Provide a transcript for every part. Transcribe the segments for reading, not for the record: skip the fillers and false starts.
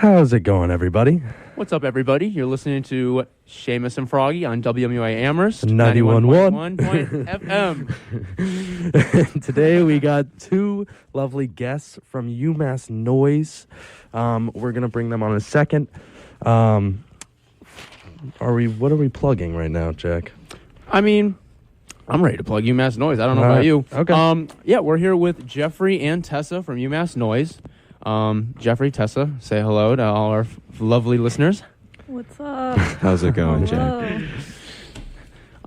How's it going, everybody? What's up, everybody? You're listening to Seamus and Froggy on WMUA Amherst 91.1 FM. Today we got two lovely guests from UMass Noise. We're gonna bring them on in a second. What are we plugging right now, Jack? I mean, I'm ready to plug UMass Noise. I don't know about you. Okay. Yeah, we're here with Jeffrey and Tessa from UMass Noise. Jeffrey, Tessa, say hello to all our lovely listeners. What's up? How's it going, Hello. Jack?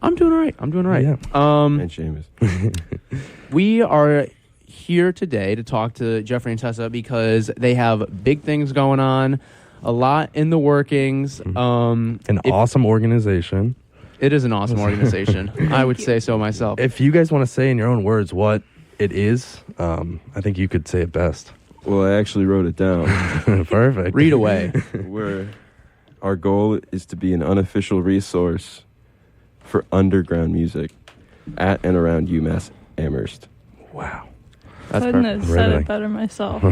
I'm doing all right. Yeah. And Seamus. We are here today to talk to Jeffrey and Tessa because they have big things going on, a lot in the workings. An awesome organization. It is an awesome organization. I would say so myself. If you guys want to say in your own words what it is, I think you could say it best. Well, I actually wrote it down. Perfect. Read away. Our goal is to be an unofficial resource for underground music at and around UMass Amherst. Wow. That's Couldn't perfect. have said Really? it better myself.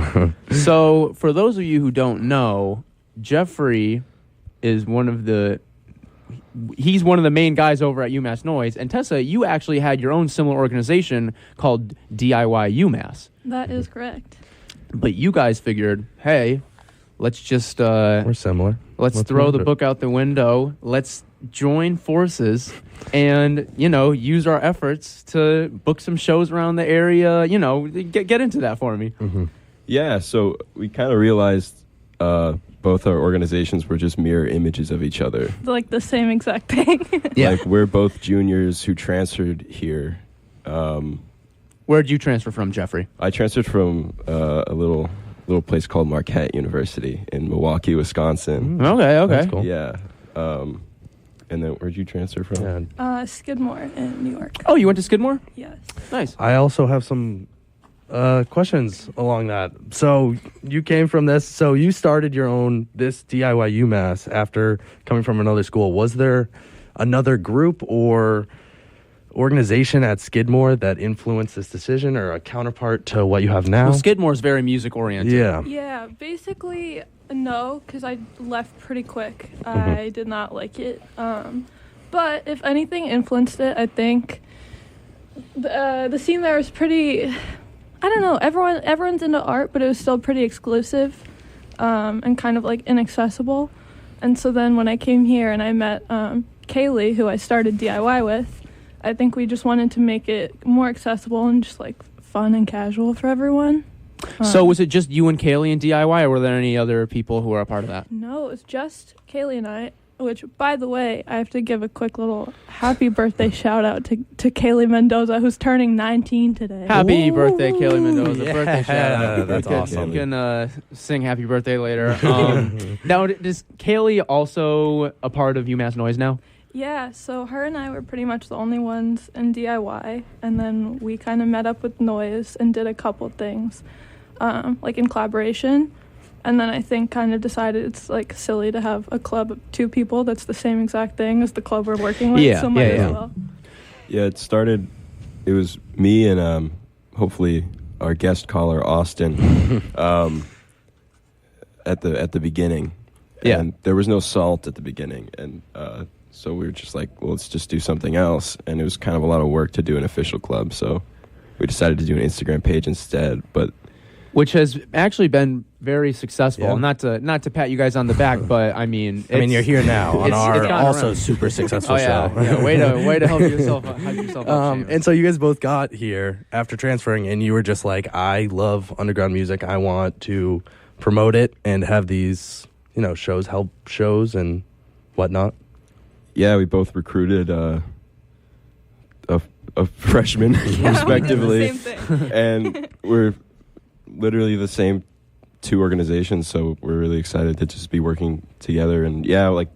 So, for those of you who don't know, Jeffrey is he's one of the main guys over at UMass Noise. And Tessa, you actually had your own similar organization called DIY UMass. That is correct. But you guys figured, hey, let's just We're similar. let's throw the book out the window. Let's join forces and, use our efforts to book some shows around the area. Get into that for me. Mm-hmm. Yeah, so we kind of realized both our organizations were just mirror images of each other. Like the same exact thing. Yeah. Like, we're both juniors who transferred here. Where'd you transfer from, Jeffrey? I transferred from a little place called Marquette University in Milwaukee, Wisconsin. Okay. That's cool. Yeah. And then where'd you transfer from? Yeah. Skidmore in New York. Oh, you went to Skidmore? Yes. Nice. I also have some questions along that. So you came from this. So you started this DIY UMass after coming from another school. Was there another group or organization at Skidmore that influenced this decision, or a counterpart to what you have now? Well, Skidmore's very music oriented. Yeah. Yeah, basically, no, because I left pretty quick. I did not like it. But if anything influenced it, I think the scene there was pretty, I don't know, everyone's into art, but it was still pretty exclusive and kind of like inaccessible. And so then when I came here and I met Kaylee, who I started DIY with, I think we just wanted to make it more accessible and just like fun and casual for everyone. So was it just you and Kaylee and DIY, or were there any other people who were a part of that? No, it was just Kaylee and I, which, by the way, I have to give a quick little happy birthday shout out to Kaylee Mendoza, who's turning 19 today. Happy birthday, Kaylee Mendoza. Yeah, Birthday shout out. that's awesome. You can sing happy birthday later. Now, is Kaylee also a part of UMass Noise now? Yeah, so her and I were pretty much the only ones in DIY, and then we kind of met up with Noise and did a couple things, like in collaboration, and then I think kind of decided it's like silly to have a club of two people that's the same exact thing as the club we're working with, so might as well. Yeah, it was me and hopefully our guest caller, Austin, at the beginning. Yeah. And there was no salt at the beginning, and so we were just like, well, let's just do something else. And it was kind of a lot of work to do an official club, so we decided to do an Instagram page instead. Which has actually been very successful. Yeah. Not to pat you guys on the back, but I mean, you're here now on it's our gone also around. super successful Oh yeah, show. yeah. Way to help yourself up. Seamus. And so you guys both got here after transferring, and you were just like, I love underground music. I want to promote it and have these, help shows and whatnot. Yeah, we both recruited a freshman, respectively. Same thing. And we're literally the same two organizations, so we're really excited to just be working together. And yeah, like,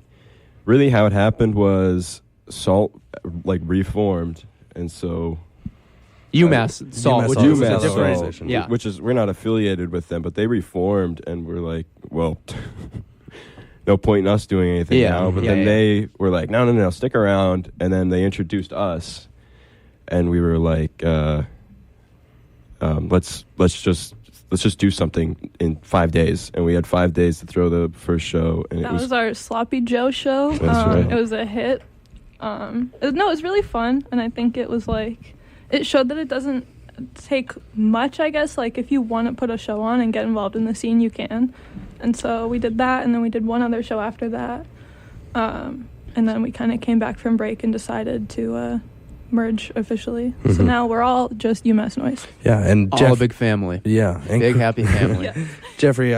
really how it happened was SALT reformed, and so UMass Salt, which is UMass a Salt. different Organization. yeah. which is, we're not affiliated with them, but they reformed, and we're like, well, no point in us doing anything now. But then they were like, no, stick around. And then they introduced us, and we were like, let's let's just do something in 5 days. And we had 5 days to throw the first show. And That was our Sloppy Joe show. That's right. It was a hit. It was really fun, and I think it was like, it showed that it doesn't take much, I guess. Like, if you want to put a show on and get involved in the scene, you can. And so we did that, and then we did one other show after that. And then we kind of came back from break and decided to merge officially. So now we're all just UMass Noise. Yeah, and All a big family. Yeah, and Big happy family. Yeah. Jeffrey,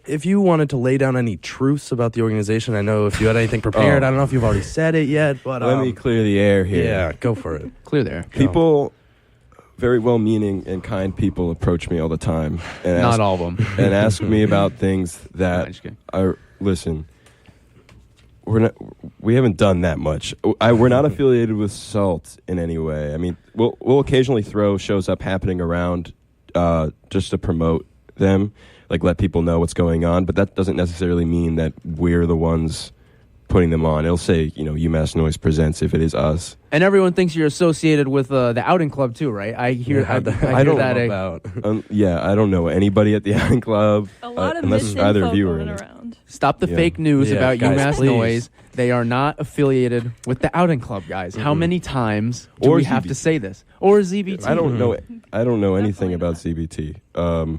if you wanted to lay down any truths about the organization, I know if you had anything prepared. I don't know if you've already said it yet, but let me clear the air here. Yeah, go for it. Clear there. People, very well-meaning and kind people, approach me all the time and Not all of them. and ask me about things No, that just kidding. are. Listen, we haven't done that much. We're not affiliated with SALT in any way. I mean, we'll occasionally throw shows up happening around just to promote them, like let people know what's going on. But that doesn't necessarily mean that we're the ones putting them on. It'll say, UMass Noise presents if it is us. And everyone thinks you're associated with the outing club too, right? I hear, I I hear don't that. know about. Yeah, I don't know anybody at the outing club. A lot of unless either of misinfo you are going in it. around. Stop the Yeah. fake news Yeah, about guys, UMass please. Noise. They are not affiliated with the outing club, guys. How many times do Or we have ZBT. to say this? Or ZBT? I don't know. I don't know anything Definitely about CBT.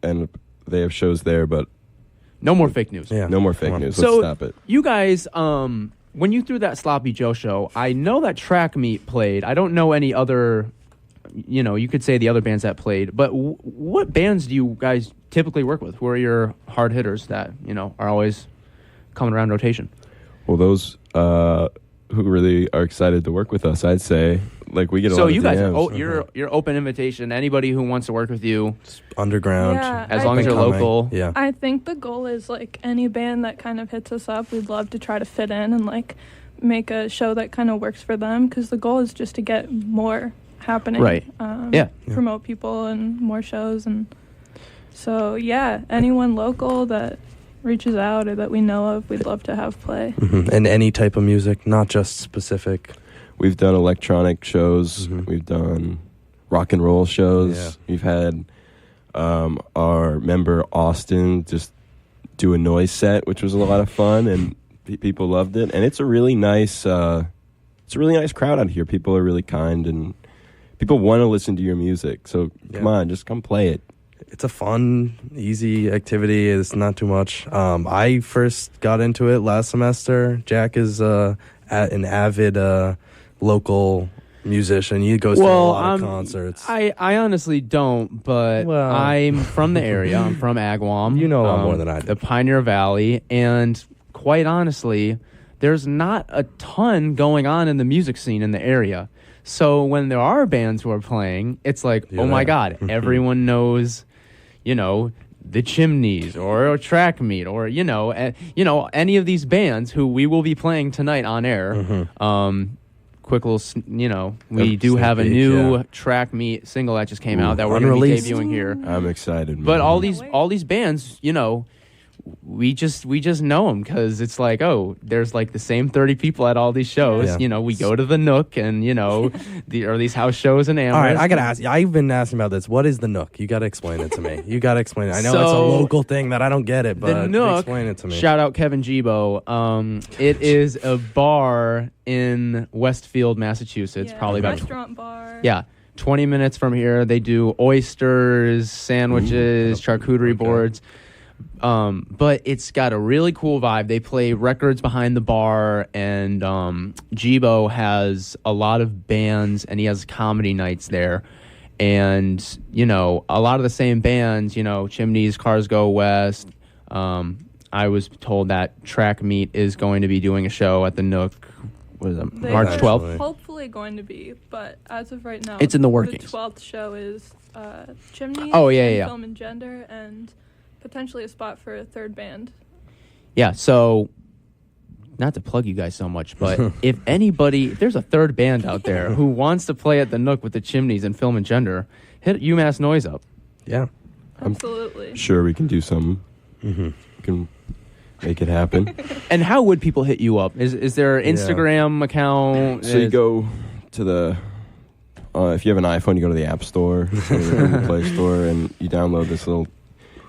And they have shows there, but No more fake news. Yeah, no more come fake on. news. So Let's stop it. you guys, when you threw that Sloppy Joe show, I know that Track Meet played. I don't know any other, you could say the other bands that played. But what bands do you guys typically work with? Who are your hard hitters that are always coming around rotation? Well, those who really are excited to work with us, I'd say, like we get a So lot of you guys, DMs. you're open invitation. Anybody who wants to work with you, Underground. Yeah, as I long as think- you're local. Yeah. I think the goal is like any band that kind of hits us up, we'd love to try to fit in and like make a show that kind of works for them, because the goal is just to get more happening. Right. Yeah. Promote people and more shows. And so, yeah, anyone local that reaches out or that we know of, we'd love to have play. And any type of music, not just specific. We've done electronic shows. We've done rock and roll shows. Yeah. We've had our member Austin just do a noise set, which was a lot of fun, and people loved it. And it's a really nice, crowd out here. People are really kind, and people want to listen to your music. So come on, just come play it. It's a fun, easy activity. It's not too much. I first got into it last semester. Jack is an avid local musician. He goes to a lot of concerts. I honestly don't, but Well. I'm from the area. I'm from Agawam. You know a lot more than I do. The Pioneer Valley, and quite honestly, there's not a ton going on in the music scene in the area. So when there are bands who are playing, it's like, oh my God, everyone knows, the Chimneys or Track Meet or any of these bands who we will be playing tonight on air. Quick little, we do have a new Track Meet single that just came out that we're going to be unreleased. debuting here. I'm excited, man. But all these bands, we just know them because it's like, oh, there's like the same 30 people at all these shows. Yeah. We go to the Nook and or these house shows in Amherst. All right, I gotta ask you. I've been asking about this. What is the Nook? You gotta explain it to me. You gotta explain it. I know it's a So, local thing that I don't get it, The but Nook, explain it to me. shout out Kevin Gibo. It is a bar in Westfield, Massachusetts. Probably about restaurant bar. 20 minutes from here. They do oysters, sandwiches, charcuterie boards. But it's got a really cool vibe. They play records behind the bar, and Jibo has a lot of bands, and he has comedy nights there. And, a lot of the same bands, Chimneys, Cars Go West. I was told that Track Meet is going to be doing a show at the Nook. What is it, They March are 12th? Hopefully going to be, but as of right now, It's in the workings. The 12th show is Chimney. Oh, yeah. Film and Gender, and potentially a spot for a third band. Yeah, so not to plug you guys so much, but if there's a third band out there who wants to play at the Nook with the Chimneys and Film and Gender, hit UMass Noise up. Yeah. Absolutely. Sure, we can do something. We can make it happen. And how would people hit you up? Is there an Instagram account? So you go to the If you have an iPhone, you go to the App Store, or the Play Store, and you download this little.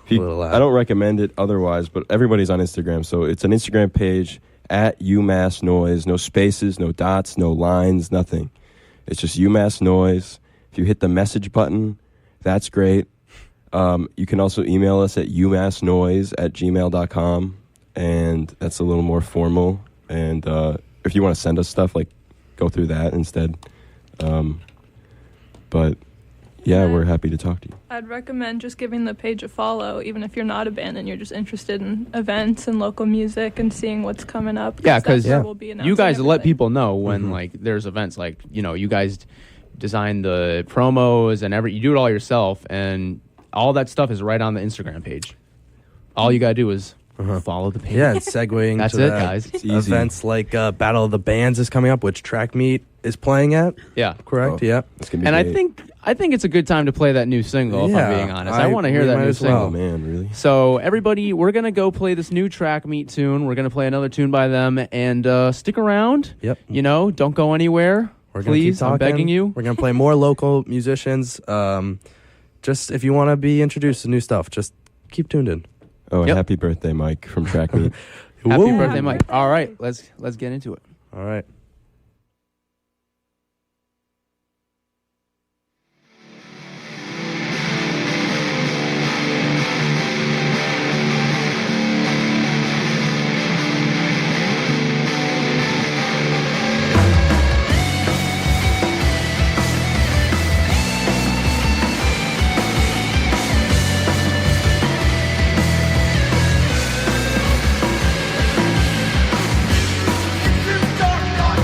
Little app. I don't recommend it otherwise, but everybody's on Instagram, so it's an Instagram page at UMass Noise. No spaces, no dots, no lines, nothing. It's just UMass Noise. If you hit the message button, that's great. You can also email us at umassnoise@gmail.com, and that's a little more formal. And if you want to send us stuff, like, go through that instead. But yeah, we're happy to talk to you. I'd recommend just giving the page a follow, even if you're not a band and you're just interested in events and local music and seeing what's coming up. Yeah, because you guys let everything. people know when like there's events, like, you know, you guys design the promos and you do it all yourself, and all that stuff is right on the Instagram page. All you gotta do is follow the page. Yeah, it's segueing. That's to it, that. guys. It's easy. Events like Battle of the Bands is coming up, which Track Meet is playing at. Yeah, Correct. Oh, Yeah. It's gonna be and great. I think it's a good time to play that new single. If I'm being honest, I want to hear we that might new as well. single. Oh man, really? So everybody, we're gonna go play this new Track Meet tune. We're gonna play another tune by them, and stick around. Yep. You know, don't go anywhere. We're gonna keep Please, talking. I'm begging you. We're gonna play more local musicians. Just if you want to be introduced to new stuff, just keep tuned in. Oh, and Yep. happy birthday, Mike, from Track Meet. Happy Woo. birthday, Mike. All right, let's get into it. All right. Dark night.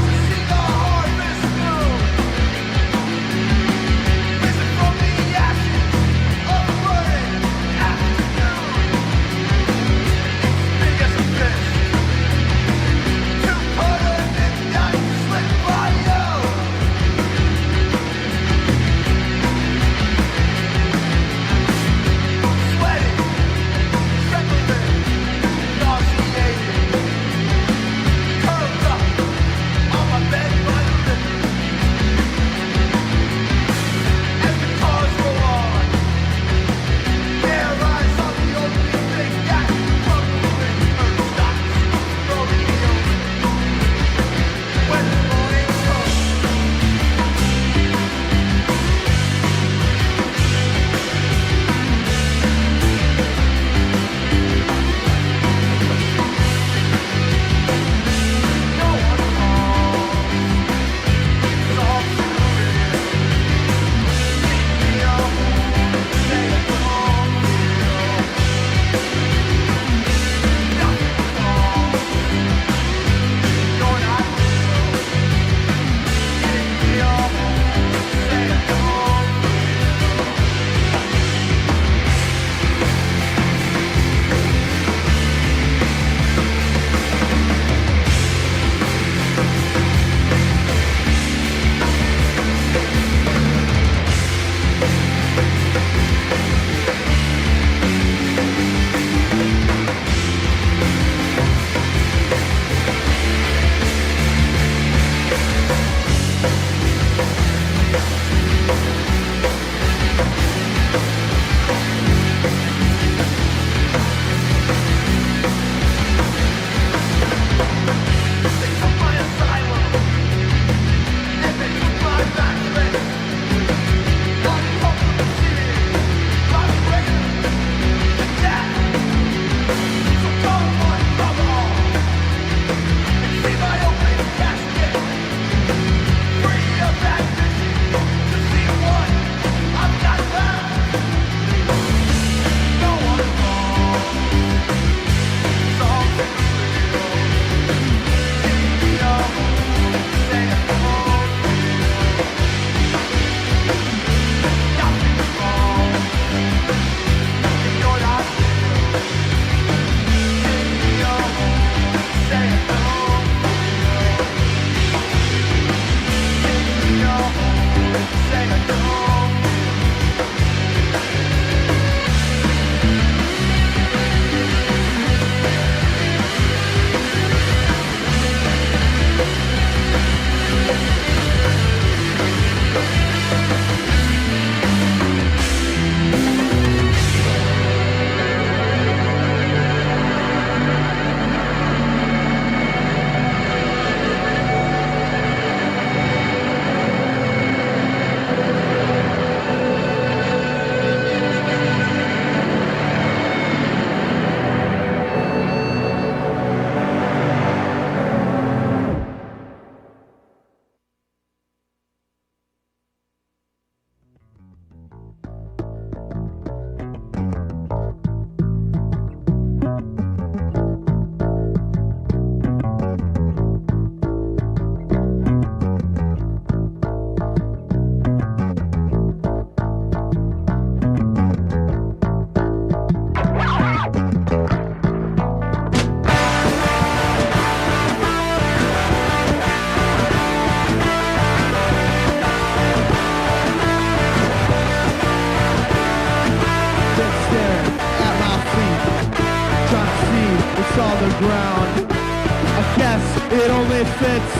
it only fits.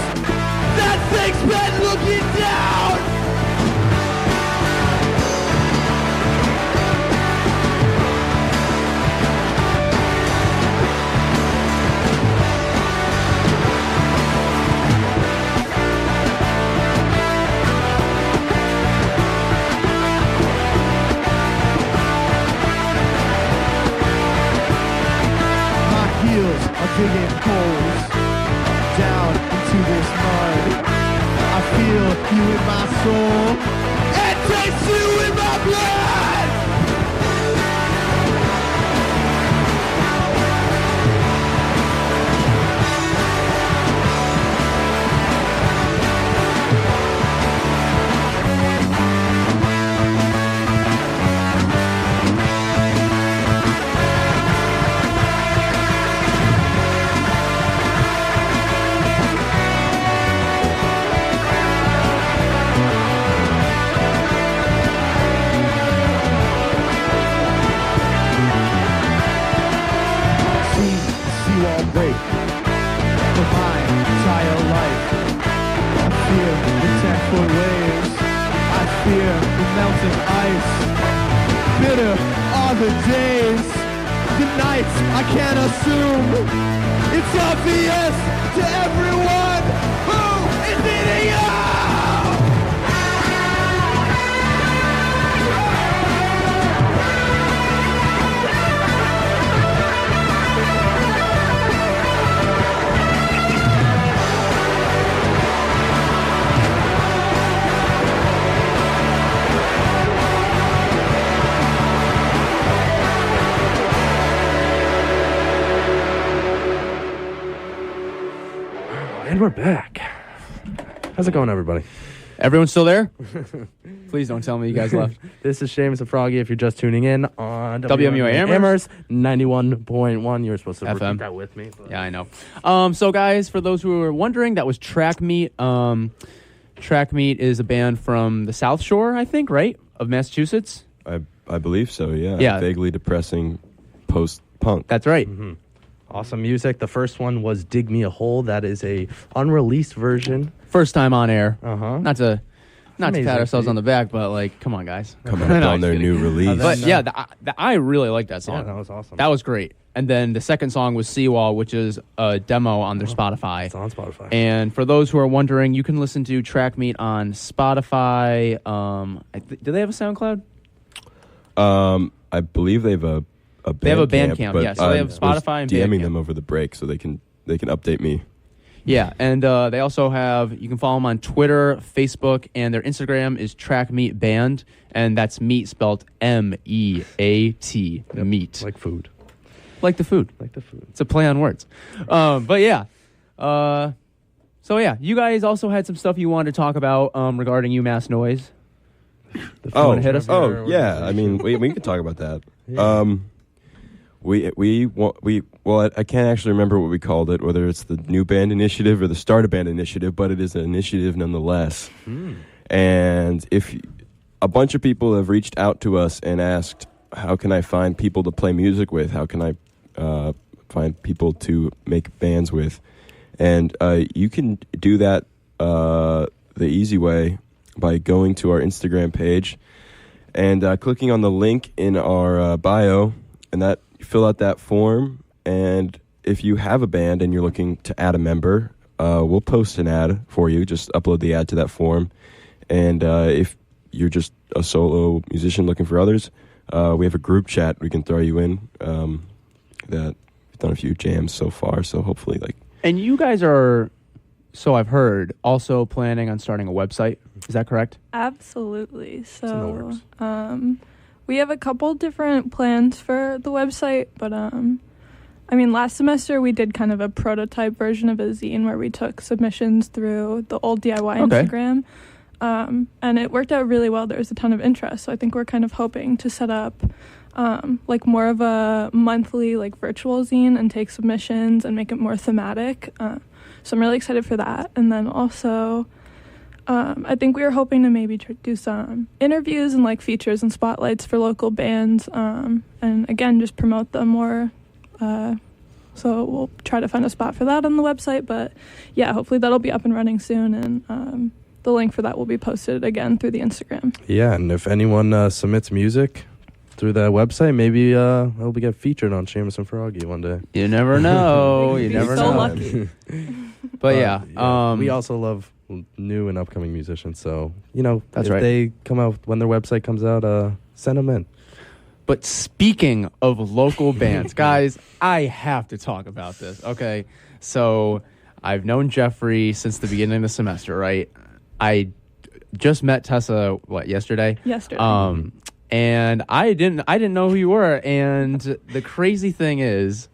That thing's been looking down. Digging holes down into this mud. I feel you in my soul and taste you in my blood. The days, the nights, I can't assume. It's obvious to everyone who is eating you. And we're back. How's it going, everybody? Everyone still there? Please don't tell me you guys left. This is Seamus and Froggy. If you're just tuning in on WMUA Amherst 91.1, you were supposed to FM. repeat that with me. But. Yeah, I know. So, guys, for those who are wondering, that was Track Meet. Track Meet is a band from the South Shore, I think, right, of Massachusetts. I believe so. Yeah. Yeah. Vaguely depressing post-punk. That's right. Mm-hmm. Awesome music. The first one was Dig Me a Hole. That is a unreleased version. First time on air. Uh-huh. Not to Amazing, pat ourselves dude. on the back, but, like, come on, guys. Coming up No, on their just new kidding. release. But, yeah, I really like that song. Yeah, that was awesome. That was great. And then the second song was Seawall, which is a demo on their Spotify. It's on Spotify. And for those who are wondering, you can listen to Track Meet on Spotify. Do they have a SoundCloud? I believe they have a They have a Bandcamp, Bandcamp, but yeah. So they have I was Spotify and DMing Bandcamp. them over the break so they can update me. Yeah, and they also have, you can follow them on Twitter, Facebook, and their Instagram is Track Meet Band, and that's meat spelled M-E-A-T, meat. Like food. Like the food. Like the food. It's a play on words. But yeah. So yeah, you guys also had some stuff you wanted to talk about regarding UMass Noise. Oh, hit us? Yeah. I mean, we could talk about that. Yeah. I can't actually remember what we called it, whether it's the new band initiative or the start a band initiative, but it is an initiative nonetheless. And if a bunch of people have reached out to us and asked, how can I find people to play music with? How can I find people to make bands with? And you can do that the easy way by going to our Instagram page and clicking on the link in our bio, and that you fill out that form. And if you have a band and you're looking to add a member, we'll post an ad for you. Just upload the ad to that form. And if you're just a solo musician looking for others, we have a group chat we can throw you in. That we've done a few jams so far, so hopefully And you guys are, so I've heard, also planning on starting a website. Is that correct? Absolutely. in the So, works. we have a couple different plans for the website, but I mean, last semester we did kind of a prototype version of a zine where we took submissions through the old DIY Okay. Instagram, and it worked out really well. There was a ton of interest, so I think we're kind of hoping to set up like more of a monthly like virtual zine and take submissions and make it more thematic. So I'm really excited for that. And then also, I think we were hoping to maybe do some interviews and like features and spotlights for local bands, and again just promote them more So we'll try to find a spot for that on the website. But yeah, hopefully that'll be up and running soon. And the link for that will be posted again through the Instagram. Yeah, and if anyone submits music through that website, maybe it'll get featured on Seamus and Froggy one day. You never know. You Be never so know. lucky. But yeah, we also love new and upcoming musicians. So, you know, That's if right. they come out when their website comes out, send them in. But speaking of local bands, guys, I have to talk about this. Okay, so I've known Jeffrey since the beginning of the semester, right? I just met Tessa yesterday. Yesterday. And I didn't know who you were. And the crazy thing is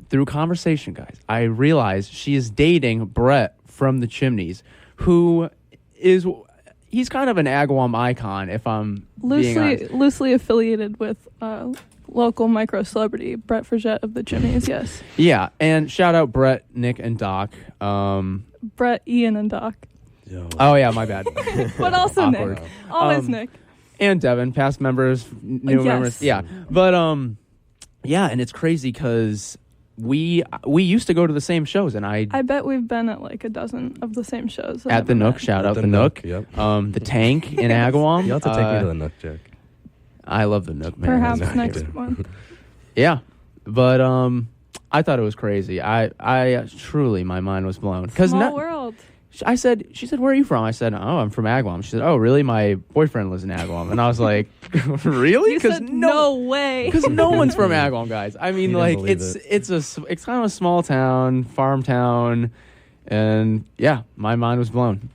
through conversation, guys, I realized she is dating Brett from the Chimneys, who is. He's kind of an Agawam icon, if I'm being honest. Loosely affiliated with local micro celebrity Brett Frigette of the Chimneys. Yes. Yeah, and shout out Brett, Nick, and Doc. Brett, Ian, and Doc. Yo. Oh yeah, my bad. But also Awkward. Nick. Always Nick. And Devin, past members, new Yes. members. Yeah, but yeah, and it's crazy because we used to go to the same shows, and I bet we've been at like a dozen of the same shows. I've at the ever Nook. met. Shout At out the the Nook. Nook, The Tank in Agawam. You have to take me to the Nook, Jack. I love the Nook, man. Perhaps Nice. next month. Yeah, but I thought it was crazy. I truly, my mind was blown because Small world. she said, where are you from? I said, oh, I'm from Agawam. She said, oh, really? My boyfriend lives in Agawam. And I was like, really? You said no way. Because no one's from Agawam, guys. I mean, He didn't like, believe it's kind of a small town, farm town. And yeah, my mind was blown.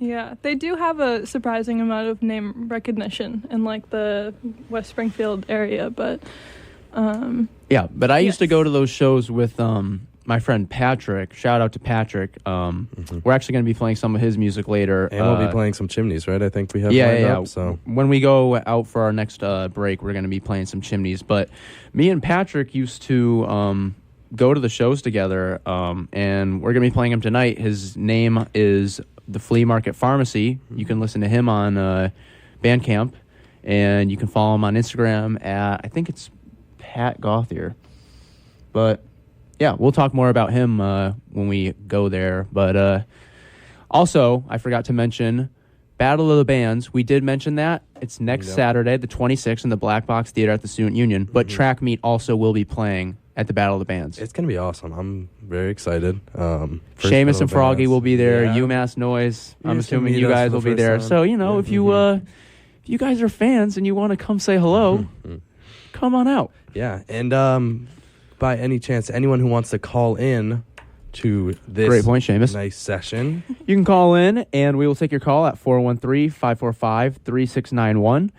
Yeah, they do have a surprising amount of name recognition in like the West Springfield area, but Yeah, but I used to Yes. go to those shows with my friend Patrick. Shout out to Patrick. We're actually going to be playing some of his music later. And we'll be playing some Chimneys, right? I think we have Yeah, lined yeah. up. So When we go out for our next break, we're going to be playing some Chimneys. But me and Patrick used to go to the shows together, and we're going to be playing him tonight. His name is The Flea Market Pharmacy. You can listen to him on Bandcamp, and you can follow him on Instagram at, I think it's Pat Gauthier. But yeah, we'll talk more about him when we go there. But also, I forgot to mention Battle of the Bands. We did mention that. It's next Yep. Saturday, the 26th, in the Black Box Theater at the Student Union. But Track Meet also will be playing at the Battle of the Bands. it's going to be awesome. I'm very excited. First Seamus Battle and Froggy Bands. will be there. Yeah. UMass Noise. You I'm just assuming meet you us guys for will the be there. first So, time. if you guys are fans and you want to come say hello, come on out. Yeah, and by any chance, anyone who wants to call in to this Great point, Seamus. nice session, You can call in, and we will take your call at 413-545-3691.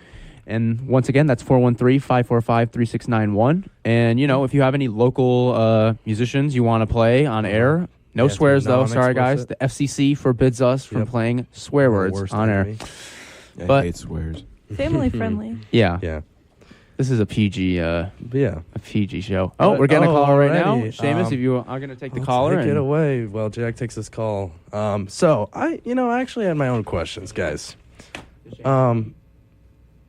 And once again, that's 413-545-3691. And, if you have any local musicians you want to play on air, no Yeah, swears, though. Sorry, guys. non-explicit. The FCC forbids us from Yep. playing swear words Worst on air. enemy. I But- hate swears. family friendly. Yeah. Yeah, This is a PG but yeah. a PG show. Oh, we're getting a caller right now. already. Seamus, if you are going to take the I'll caller. take it and- away while Jack takes this call. So I actually had my own questions, guys.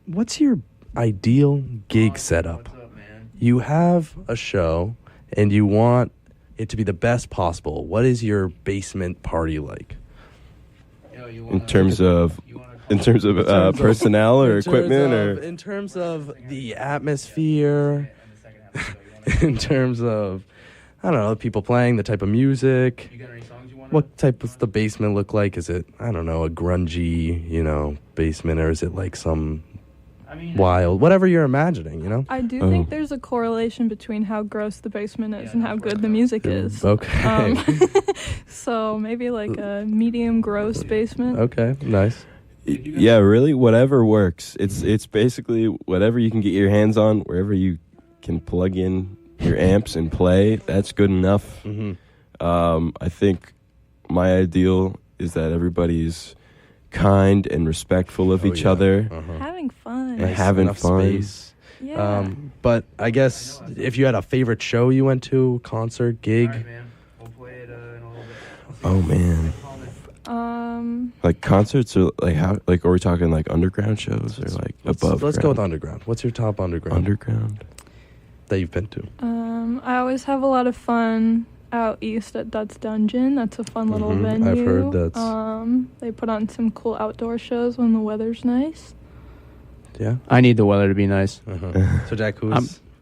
What's your ideal gig setup? You have a show and you want it to be the best possible. What is your basement party like? In terms of personnel or equipment in terms of the atmosphere, in terms of I don't know, people playing, the type of music. What type does the basement look like? Is it, I don't know, a grungy, basement, or is it like some wild, whatever you're imagining, I do Oh. think there's a correlation between how gross the basement is and how good the music is. Okay. So maybe like a medium gross basement. Okay, nice. Yeah, really, whatever works. It's basically whatever you can get your hands on, wherever you can plug in your amps and play. That's good enough. Mm-hmm. I think my ideal is that everybody's kind and respectful of each other. Uh-huh. Having fun. Nice. having enough fun. space. Yeah. But I guess if you had a favorite show you went to, concert, gig, Oh man, like concerts are like how like are we talking like underground shows or like above? let's go with ground? underground. What's your top underground? Underground. that you've been to? I always have a lot of fun out east at Dut's Dungeon. That's a fun little venue. I've heard that's... They put on some cool outdoor shows when the weather's nice. Yeah. I need the weather to be nice. So, Jack, do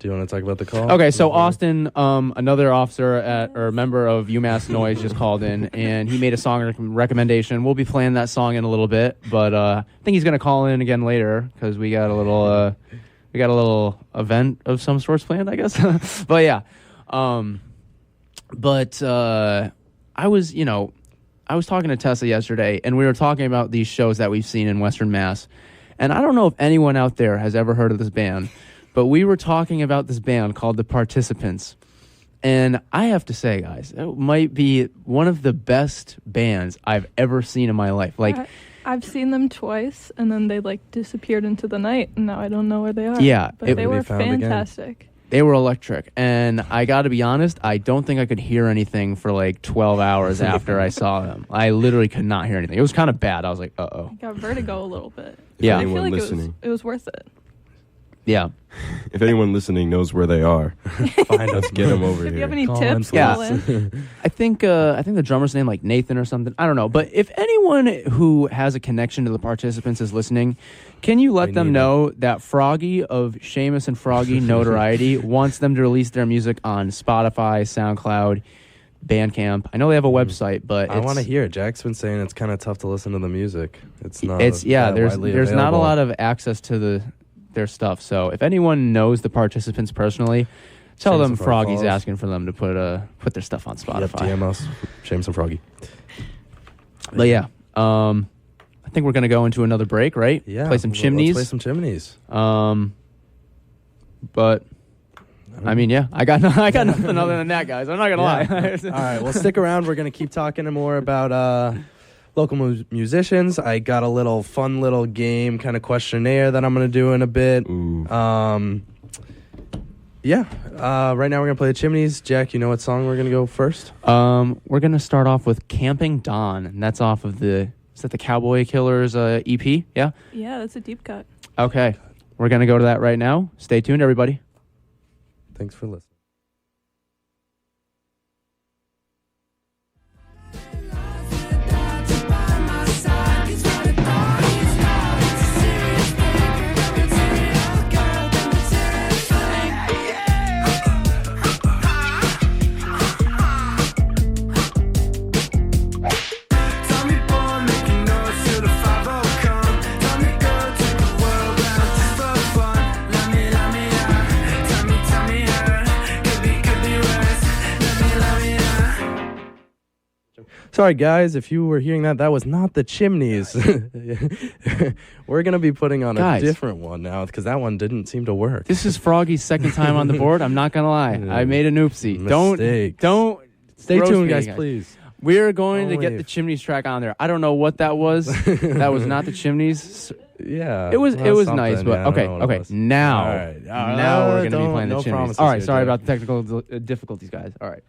you want to talk about the call? Okay, so Austin, another officer or member of UMass Noise just called in, and he made a song recommendation. We'll be playing that song in a little bit, but I think he's going to call in again later because we got a little event of some sorts planned, I guess. But yeah, I was talking to Tessa yesterday, and we were talking about these shows that we've seen in Western Mass, and I don't know if anyone out there has ever heard of this band. But we were talking about this band called The Participants. And I have to say, guys, it might be one of the best bands I've ever seen in my life. Like, I've seen them twice, and then they disappeared into the night, and now I don't know where they are. Yeah. But they were fantastic. They were electric. And I got to be honest, I don't think I could hear anything for 12 hours after I saw them. I literally could not hear anything. It was kind of bad. I was like, uh-oh. I got vertigo a little bit. Yeah. I feel like it was worth it. Yeah. If anyone listening knows where they are, find us, get them over here. If you have any Call tips, in, call in. I think the drummer's name Nathan or something. I don't know. But if anyone who has a connection to The Participants is listening, can you let them know that Froggy of Seamus and Froggy Notoriety wants them to release their music on Spotify, SoundCloud, Bandcamp? I know they have a website, but I want to hear it. Jack's been saying it's kind of tough to listen to the music. It's not. There's widely not a available. lot of access to their stuff. So if anyone knows The Participants personally, tell them Froggy's asking for them to put their stuff on Spotify. Yep, DM us, Seamus and Froggy. But yeah, I think we're gonna go into another break, right? Yeah, play some chimneys. Let's play some chimneys. But I mean, yeah, I got nothing other than that, guys. I'm not gonna lie. All right, well, stick around. We're gonna keep talking more about local musicians. I got a fun little game kind of questionnaire that I'm going to do in a bit. Right now we're going to play the Chimneys. Jack, you know what song we're going to go first? We're going to start off with Camping Dawn, and that's off of the Cowboy Killers EP? Yeah? Yeah, that's a deep cut. Okay. We're going to go to that right now. Stay tuned, everybody. Thanks for listening. Sorry, guys, if you were hearing that was not the Chimneys. We're going to be putting on a different one now because that one didn't seem to work. This is Froggy's second time on the board. I'm not going to lie. I made an oopsie. Mistakes. Don't Stay tuned, guys, please. We're going to get the Chimneys track on there. I don't know what that was. That was not the Chimneys. Yeah. It was nice, but okay. Now we're going to be playing the Chimneys. All right, sorry about the technical difficulties, guys. All right.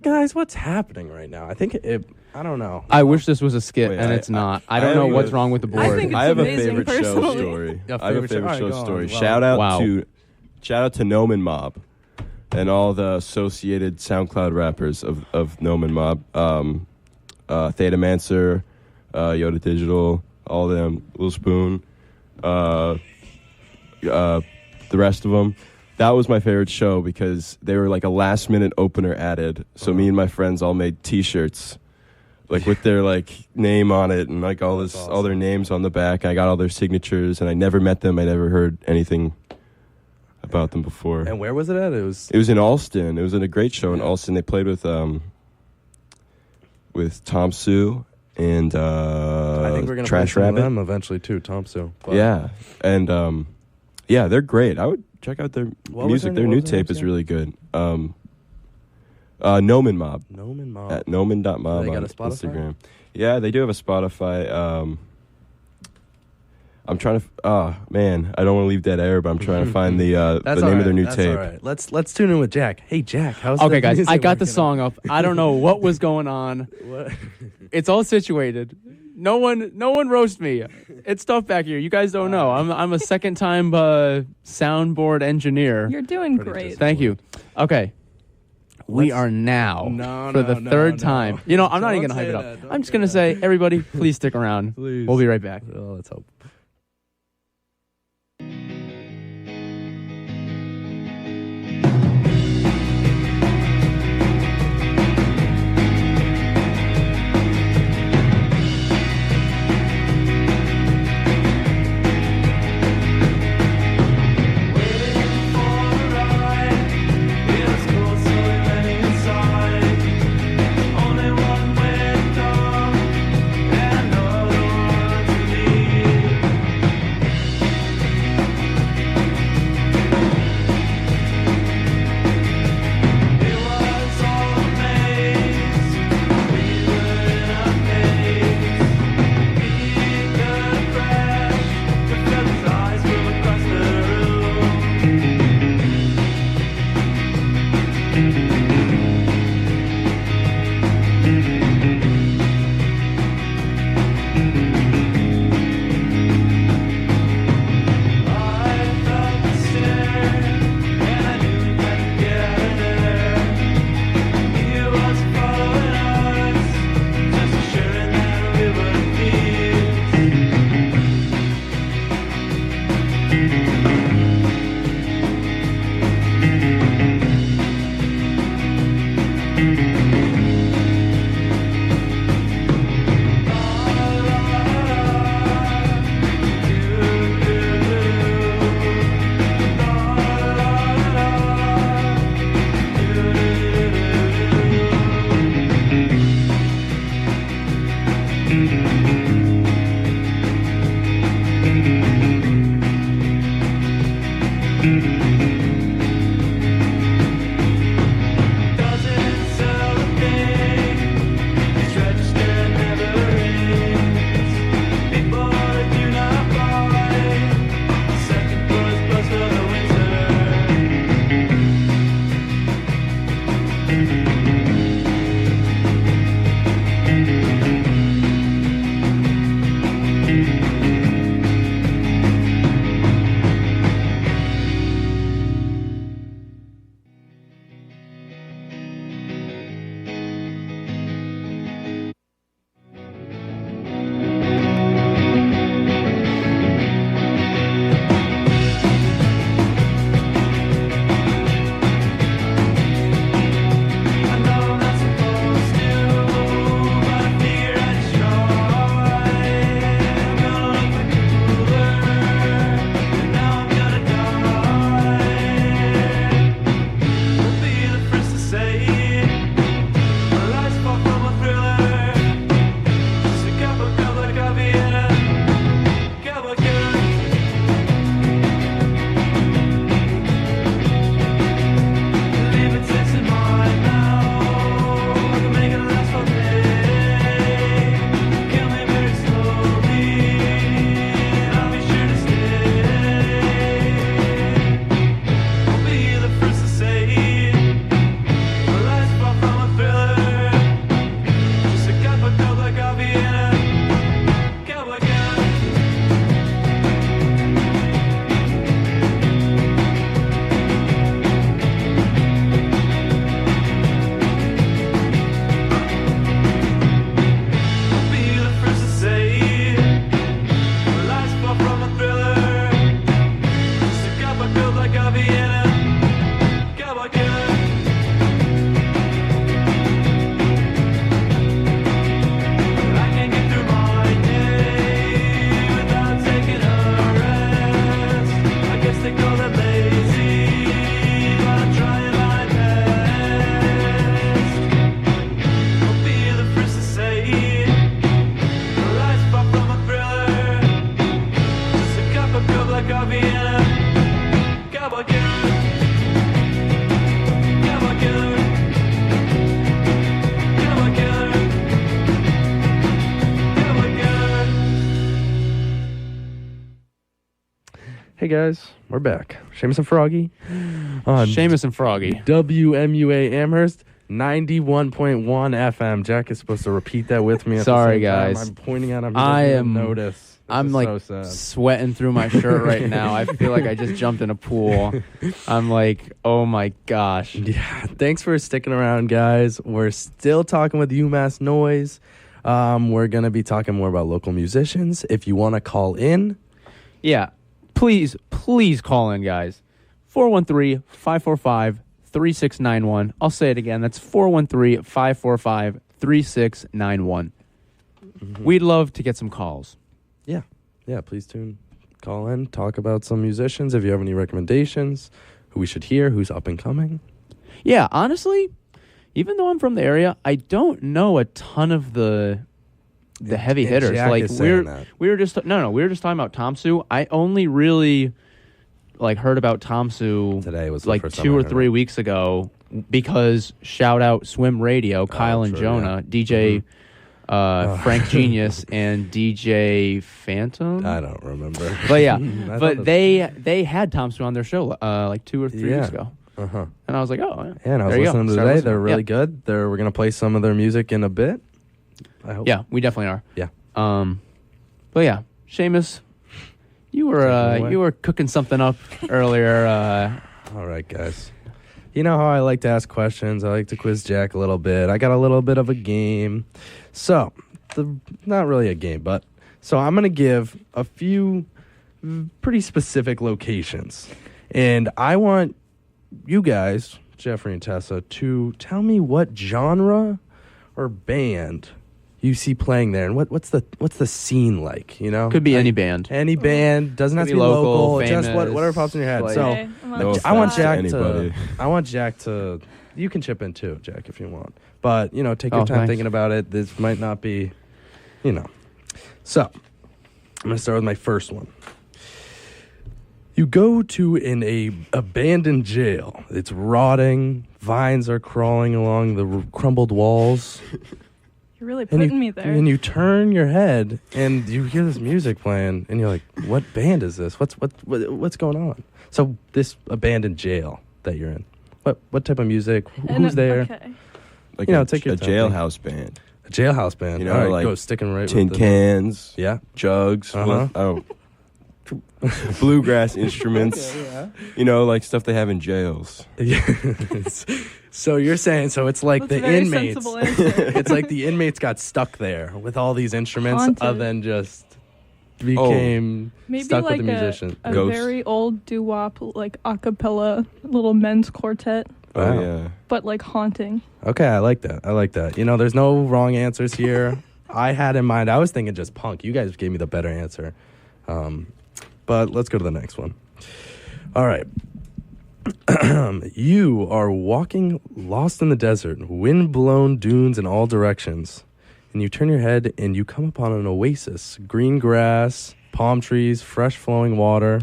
Guys, what's happening right now? I think I don't know. I wish this was a skit, and it's not. I don't know what's wrong with the board. I think it's I have amazing, a favorite show personally. story. A I have a favorite show? favorite show Alright, go story. on. Shout out to Gnome and Mob and all the associated SoundCloud rappers of Gnome and Mob. Theta Mancer, Yoda Digital, all of them, Lil Spoon, the rest of them. That was my favorite show because they were like a last minute opener added. So me and my friends all made T-shirts, with their name on it and all their names on the back. I got all their signatures, and I never met them. I never heard anything about them before. And where was it at? It was in Alston. It was in a great show in Alston. They played with Tom Sue and I think we're gonna Trash play some Rabbit. of them eventually too. Tom Sue. Yeah, and they're great. I would check out their music. Their new tape is really good. Gnome and Mob. Gnome and Mob. At gnomen.mob They got on a Spotify? Instagram. Yeah, they do have a Spotify. I'm trying to. Man, I don't want to leave dead air, but I'm trying to find the name of their new tape. All right. Let's tune in with Jack. Hey, Jack, how's Okay, the guys, I got the working song up. I don't know what was going on. out? What? It's all situated. No one roast me. It's tough back here. You guys don't know. I'm a second-time soundboard engineer. You're doing great. Thank you. Okay. We are now for the third time. You know, I'm not even going to hype it up. I'm just going to say, everybody, please stick around. Please. We'll be right back. Oh, let's hope. Hey guys, we're back. Seamus and Froggy on Seamus and Froggy. WMUA Amherst. 91.1 FM. Jack is supposed to repeat that with me. At Sorry, the same time. guys. I'm pointing at him. I am. Notice. I'm like so sad. sweating through my shirt right now. I feel like I just jumped in a pool. I'm like, oh my gosh. Yeah. Thanks for sticking around, guys. We're still talking with UMass Noise. We're gonna be talking more about local musicians. If you want to call in, Yeah. Please call in, guys. 413-545-3691. I'll say it again. That's 413-545-3691. We'd love to get some calls. yeah, please call in, talk about some musicians. If you have any recommendations, who we should hear, who's up and coming. Yeah, honestly, even though I'm from the area, I don't know a ton of the heavy And hitters. Jack Like is saying that. we were just talking about Tom Sue. I only really heard about Tom Sue Today was the like first time 2 I or heard 3 it. weeks ago because shout out Swim Radio, Kyle and true, Jonah, yeah. DJ Frank Genius and DJ Phantom. I don't remember. But yeah, I but thought they had Tom Sue on their show like 2 or 3 Yeah. weeks ago. Uh-huh. And I was like, oh, yeah. Yeah, and I was There you go. listening to Started today. listening. They're really Yeah. good. We're going to play some of their music in a bit. I hope. Yeah, we definitely are. Yeah. But yeah, Seamus, you Take it away. were cooking something up earlier. All right, guys. You know how I like to ask questions. I like to quiz Jack a little bit. I got a little bit of a game. So, not really a game, but so I'm going to give a few pretty specific locations. And I want you guys, Jeffrey and Tessa, to tell me what genre or band you see playing there, and what's the scene like, you know? Could be any band. Any band, doesn't have to Could be be local, local, just famous, whatever pops in your head. like- So Okay, I'm on No the I want spot. offense to Jack anybody. I want Jack to. You can chip in too, Jack, if you want. But take your Oh, time thanks. thinking about it. This might not be, So, I'm gonna start with my first one. You go to an abandoned jail. It's rotting. Vines are crawling along the crumbled walls. You're really And putting me there. And you turn your head and you hear this music playing, and you're like, "What band is this? What's going on?" So this abandoned jail that you're in. What type of music? And Who's there? Okay. Like take your a time. jailhouse band. A jailhouse band. You know, All right, like go sticking right Tin with cans, Yeah. jugs, Uh-huh. bluegrass instruments. Like stuff they have in jails. Yes. So you're saying it's like That's a the very inmates. sensible answer. It's like the inmates got stuck there with all these instruments, Haunted. and then just became Maybe stuck like with the musician. a Ghost. very old doo-wop, like a cappella little men's quartet, Wow. Oh yeah. but like haunting. Okay, I like that. There's no wrong answers here. I had in mind, I was thinking just punk. You guys gave me the better answer. But let's go to the next one. All right. You are walking lost in the desert, wind-blown dunes in all directions. And you turn your head and you come upon an oasis. Green grass, palm trees, fresh flowing water.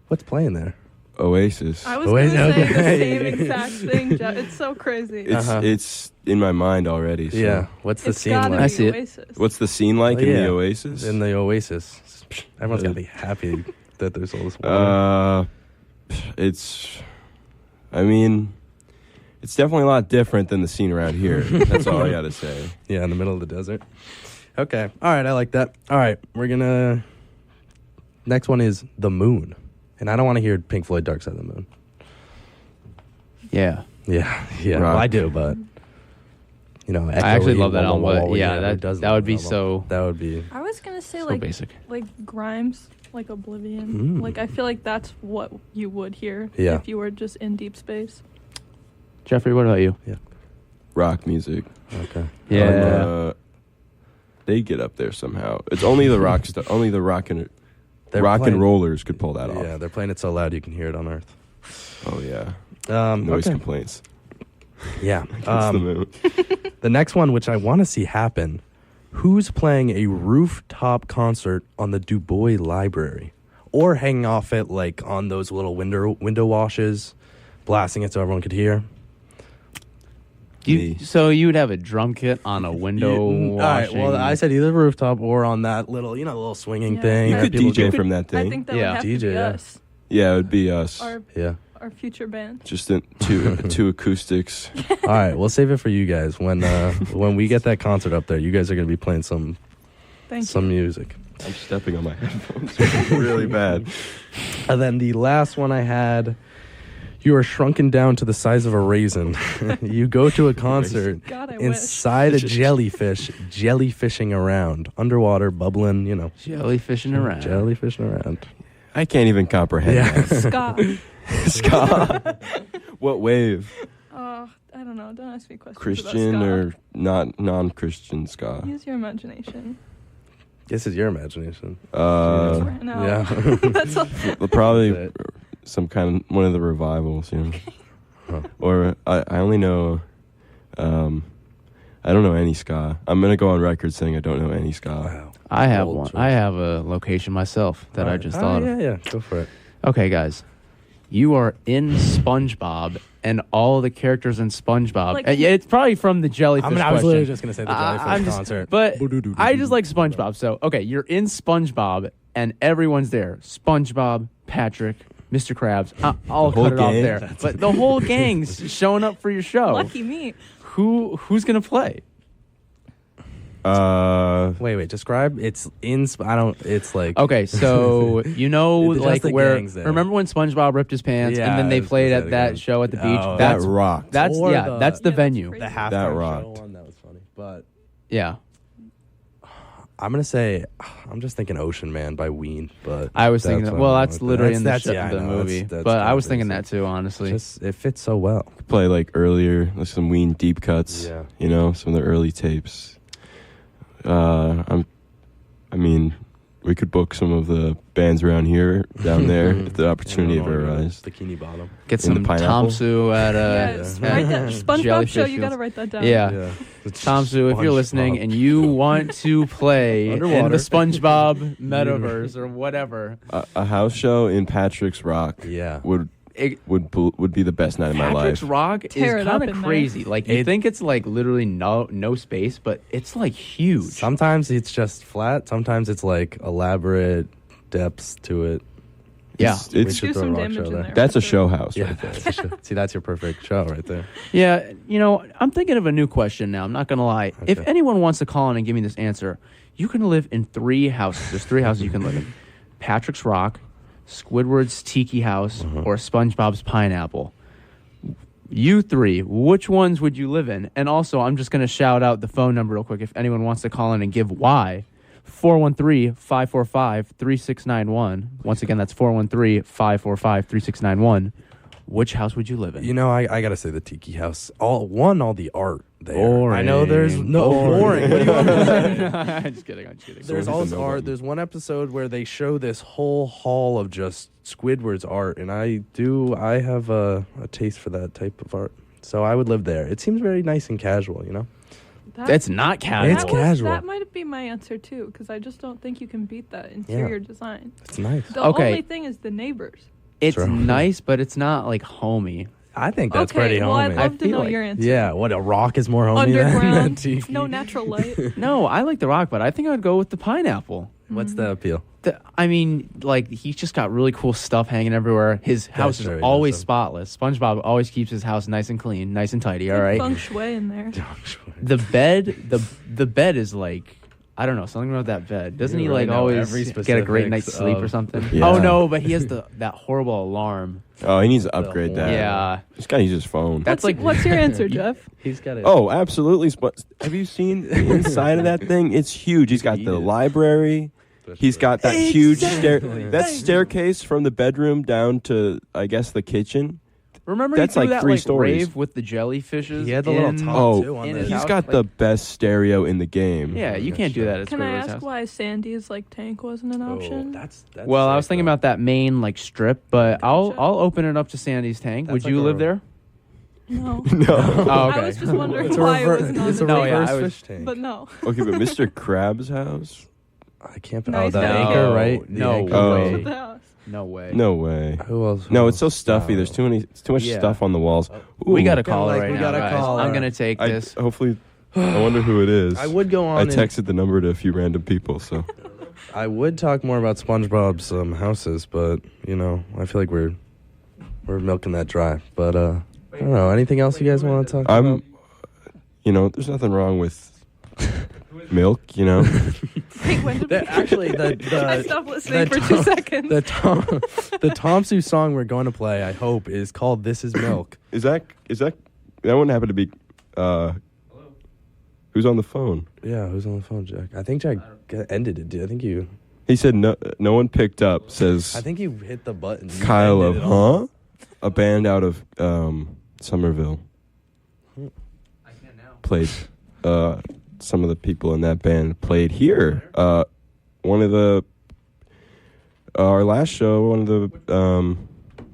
What's playing there? Oasis. I was Wait, going to say the okay. same exact thing. It's so crazy. It's in my mind already. So. Yeah. What's the It's scene gotta like? be I see it. Oasis. What's the scene like Oh, in yeah. the Oasis? In the oasis. Everyone's got to be happy that there's all this water. It's definitely a lot different than the scene around here. That's all I gotta say. Yeah, in the middle of the desert. Okay. All right, I like that. All right, we're gonna. Next one is The Moon. And I don't want to hear Pink Floyd Dark Side of the Moon. Yeah. Yeah. Well, Rock. I do, but. I actually echoey, love that wah, album. wah, wah, But wah, yeah, who that doesn't that love would be album? so That would be. I was going to say so like basic. Grimes, like Oblivion. Mm. Like I feel like that's what you would hear Yeah. if you were just in deep space. Jeffrey, what about you? Rock music. Okay. Yeah. They get up there somehow. It's only the rock stuff. Only the rock and They're rock playing- and rollers could pull that Yeah, off. they're playing it so loud you can hear it on Earth. Oh yeah. Noise okay. complaints. Yeah. That's the moon. The next one, which I want to see happen, who's playing a rooftop concert on the Du Bois Library? Or hanging off it like on those little window washes, blasting it so everyone could hear? Me. So you would have a drum kit on a window All right, washing. well, I said either rooftop or on that little, little swinging Yeah. thing. You that could people DJ do. from that I thing. think that Yeah. would have DJ, to be yeah. us. Yeah, it would be us. Our Yeah. our future band. Just two acoustics. All right, we'll save it for you guys. When we get that concert up there, you guys are going to be playing some music. I'm stepping on my headphones really bad. And then the last one I had, you are shrunken down to the size of a raisin. You go to a concert God, I inside a jellyfish, jellyfishing around, underwater, bubbling, Jellyfishing around. Jellyfishing around. I can't even comprehend wish. that. Ska. Ska. What wave? I don't know. Don't ask me questions. Christian about ska. or not non-Christian ska? Use your imagination. This is your imagination. Right now. Yeah. That's all. Probably some kind of one of the revivals, Huh. Or I only know, I don't know any ska. I'm gonna go on record saying I don't know any ska. Wow. I have Bold one. choice. I have a location myself that I just thought of. Yeah, go for it. Okay, guys. You are in SpongeBob, and all the characters in SpongeBob. Like- Yeah, it's probably from the jellyfish I was question. literally just going to say the jellyfish I'm just- concert. But I just like SpongeBob. So, okay, you're in SpongeBob, and everyone's there. SpongeBob, Patrick, Mr. Krabs. I'll The whole cut it off gang? there. But the whole gang's showing up for your show. Lucky me. Who's gonna play? Wait, describe. It's in. It's like. Okay, so Just like the where? gangs there. Remember when SpongeBob ripped his pants, Yeah, and then I they was played gonna at say that the show at the beach? Oh, That's that rocked. That's Or the the- that's the Yeah, that's venue. crazy. The halftime That show rocked. one, that was funny. But Yeah, I'm gonna say, I'm just thinking Ocean Man by Ween. But I was thinking. that's That, what well, I'm that's going with. literally in the, That's- yeah, I the know, movie. that's But I kinda was thinking basic. that too, honestly. Just it fits so well. Play like earlier, like some Ween deep cuts. Yeah. Some of the early tapes. I mean, we could book some of the bands around here, down there, if the opportunity ever arises. Bikini Bottom. Get in the some pineapple? Tomsu at Yes. at Write that. SpongeBob Jellyfish show. You Fields. gotta write that down. Yeah. Tomsu, if you're listening and you want to play in the Underwater. SpongeBob metaverse or whatever, A house show in Patrick's Rock Yeah. would be the best night of my Patrick's life. Rock Tear is it up kind of in there. crazy. Like you think it's like literally no space, but it's like huge. Sometimes it's just flat. Sometimes it's like elaborate depths to it. Yeah. It's We should Do throw some rock damage show in there. there. That's a for show sure. house. Yeah, Right there. that's see, that's your perfect show right there. Yeah, I'm thinking of a new question now. I'm not gonna lie. If Okay. anyone wants to call in and give me this answer, you can live in 3 houses. There's 3 houses you can live in: Patrick's Rock, Squidward's Tiki House, or SpongeBob's Pineapple. You 3, which ones would you live in? And also, I'm just gonna shout out the phone number real quick if anyone wants to call in and give why. 413-545-3691. Once again, that's 413-545-3691. Which house would you live in? I gotta say the Tiki House. All the art there. I know there's Boring. no boring. What do you want me to say? I'm just kidding. There's all this art. There's one episode where they show this whole hall of just Squidward's art, and I have a taste for that type of art. So I would live there. It seems very nice and casual, That's not casual. It's casual. That might be my answer too, because I just don't think you can beat that interior design. It's nice. The Okay. only thing is the neighbors. It's True. nice, but it's not like homey. I think that's okay, pretty well, I'd homey. love to feel know like- your answer. Yeah, what a rock is more homey than Underground, Tiki. no natural light. No, I like the rock, but I think I would go with the pineapple. What's the appeal? I mean, like, he's just got really cool stuff hanging everywhere. His house true, is he always does. spotless. SpongeBob always keeps his house nice and clean, nice and tidy, all Good right? feng shui in there. The bed, the bed is like, I don't know, something about that bed. Doesn't You he, really like, know always every get a great night's specifics sleep or of- something? Yeah. Oh, no, but he has that horrible alarm. Oh, he needs to upgrade that. Yeah. He's got to use his phone. That's like... What's your answer, Jeff? He's got it. Oh, absolutely. Have you seen the inside of that thing? It's huge. He's got eat the it. library. He's got that huge staircase from the bedroom down to, I guess, the kitchen. Remember That's he threw like that, 3 like, stories. rave with the jellyfishes? He had the little in- top Oh, too on in the his He's house, got like- the best stereo in the game. Yeah, you can't do that at Can I Squidward's ask house. why Sandy's tank wasn't an option? That's Well, I was sick, thinking though. about that main strip, but I'll Gotcha. open it up to Sandy's tank. That's Would like you a- live there? No. No. Oh, okay. I was just wondering It's a why it rever- wasn't on it's the a No, tank. yeah, reverse I was- fish tank. But no. Okay, but Mr. Krabs' house? I can't. Nice the tank. anchor, right? The No anchor. way. The house. No way. No way. Who else? No, it's so stuffy. There's too much Yeah. stuff on the walls. We Ooh. got a caller like, right we now, got a guys. caller. I'm gonna take this. Hopefully, I wonder who it is. I would go on. I and- texted the number to a few random people, so. I would talk more about SpongeBob's houses, but I feel like we're we're milking that dry. But I don't know. Anything else you guys want to talk about? There's nothing wrong with milk, Wait, when did we Actually, I stopped listening for 2 seconds. the Tom Sue song we're going to play, I hope, is called "This Is Milk." Is that one happened to be who's on the phone? Yeah, who's on the phone, Jack? I think Jack ended it, dude. I think you. He said no one picked up. Says I think you hit the button. You Kyle ended of it all. a band out of Somerville played. Some of the people in that band played here. One of our last show,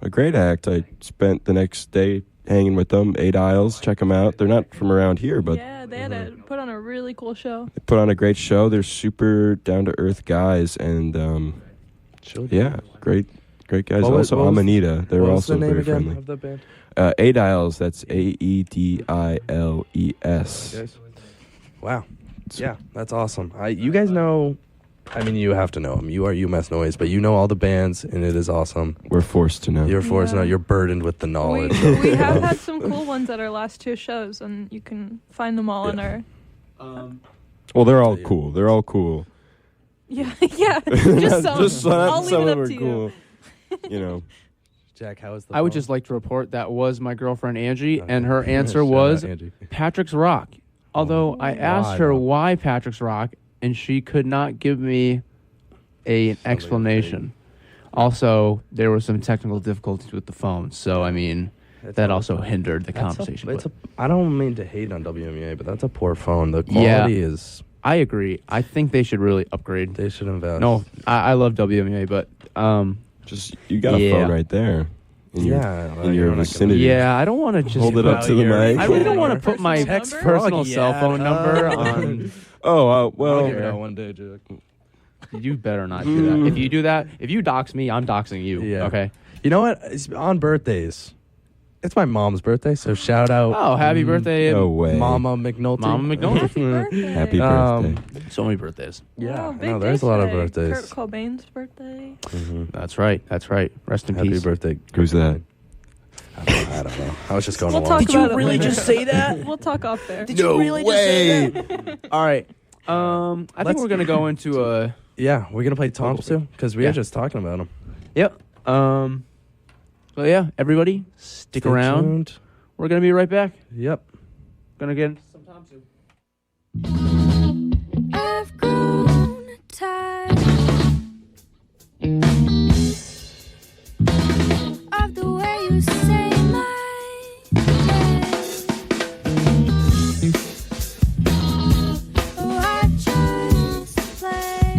a great act. I spent the next day hanging with them. 8 Aisles, check them out. They're not from around here, but Yeah, they had put on a really cool show. they put on a great show. They're super down to earth guys, and yeah, great guys. What was- Also, what was- Amanita. They were What was also the name very again friendly. of the band? 8 Aisles. That's AEDILES. Guys? Wow. Yeah, that's awesome. You guys know, I mean, you have to know them. You are UMass Noise, but you know all the bands, and it is awesome. We're forced to know. You're forced to know. Yeah. You're burdened with the knowledge. We have had some cool ones at our last 2 shows, and you can find them all in our. Well, they're all cool. They're all cool. Yeah, yeah. Just some. Just I'll leave some it of them up are to cool. you. Jack, how is the I would phone? just like to report that was my girlfriend Angie, and her Shout answer out, was Angie. Patrick's Rock. Although I asked her though? why Patrick's Rock, and she could not give me an explanation. Also, there were some technical difficulties with the phone, so I mean, It's that a- also hindered the that's conversation. It's but I don't mean to hate on WMUA, but that's a poor phone. The quality is. I agree. I think they should really upgrade. They should invest. No, I love WMUA, but Just you got a Yeah. phone right there. In your, Yeah, in like, your you're not gonna- vicinity. yeah, I don't want to just Hold it up to the mic. I really don't want to Personal put my number? personal Froggy, cell yeah. phone number on. Oh, I'll well. give you that one day, Jack. You better not do that. If you do that, if you dox me, I'm doxing you. Yeah. Okay. You know what? It's on birthdays. It's my mom's birthday, so shout out. Oh, happy birthday, No way. Mama McNulty. Mama McNulty. Happy birthday. Happy Um, birthday. So many birthdays. Yeah, Wow, I big know, day there's a lot of today. birthdays. Kurt Cobain's birthday. That's right. That's right. Rest in Happy peace. birthday. Who's that? I don't know. I was just going We'll along. talk about it later. say that? We'll talk off there. No way. All right. I think Let's- we're gonna go into a. Yeah, we're gonna play Tom Sue because we Yeah. were just talking about him. Yep. So yeah, everybody, stick Stay around. tuned. We're gonna be right back. Yep. Gonna get into some Tom Sue. I've grown tired of the way you say my name. Oh, I just play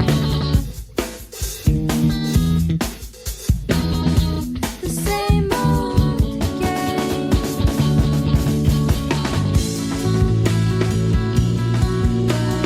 the same old game. But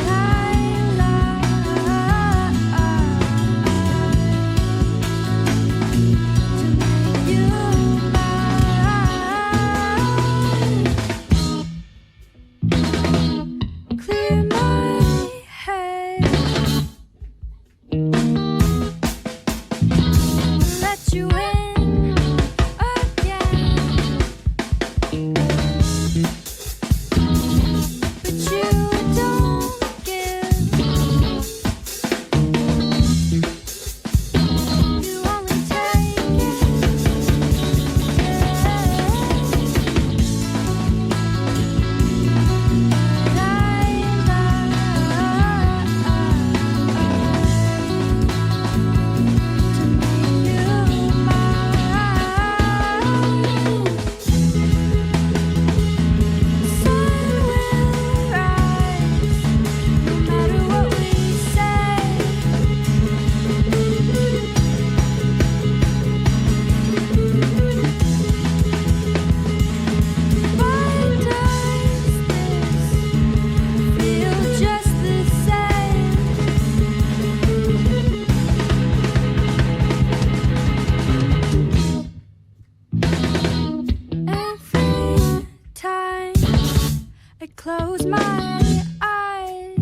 I close my eyes,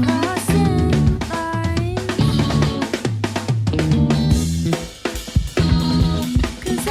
crossing lines, 'cause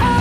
Oh,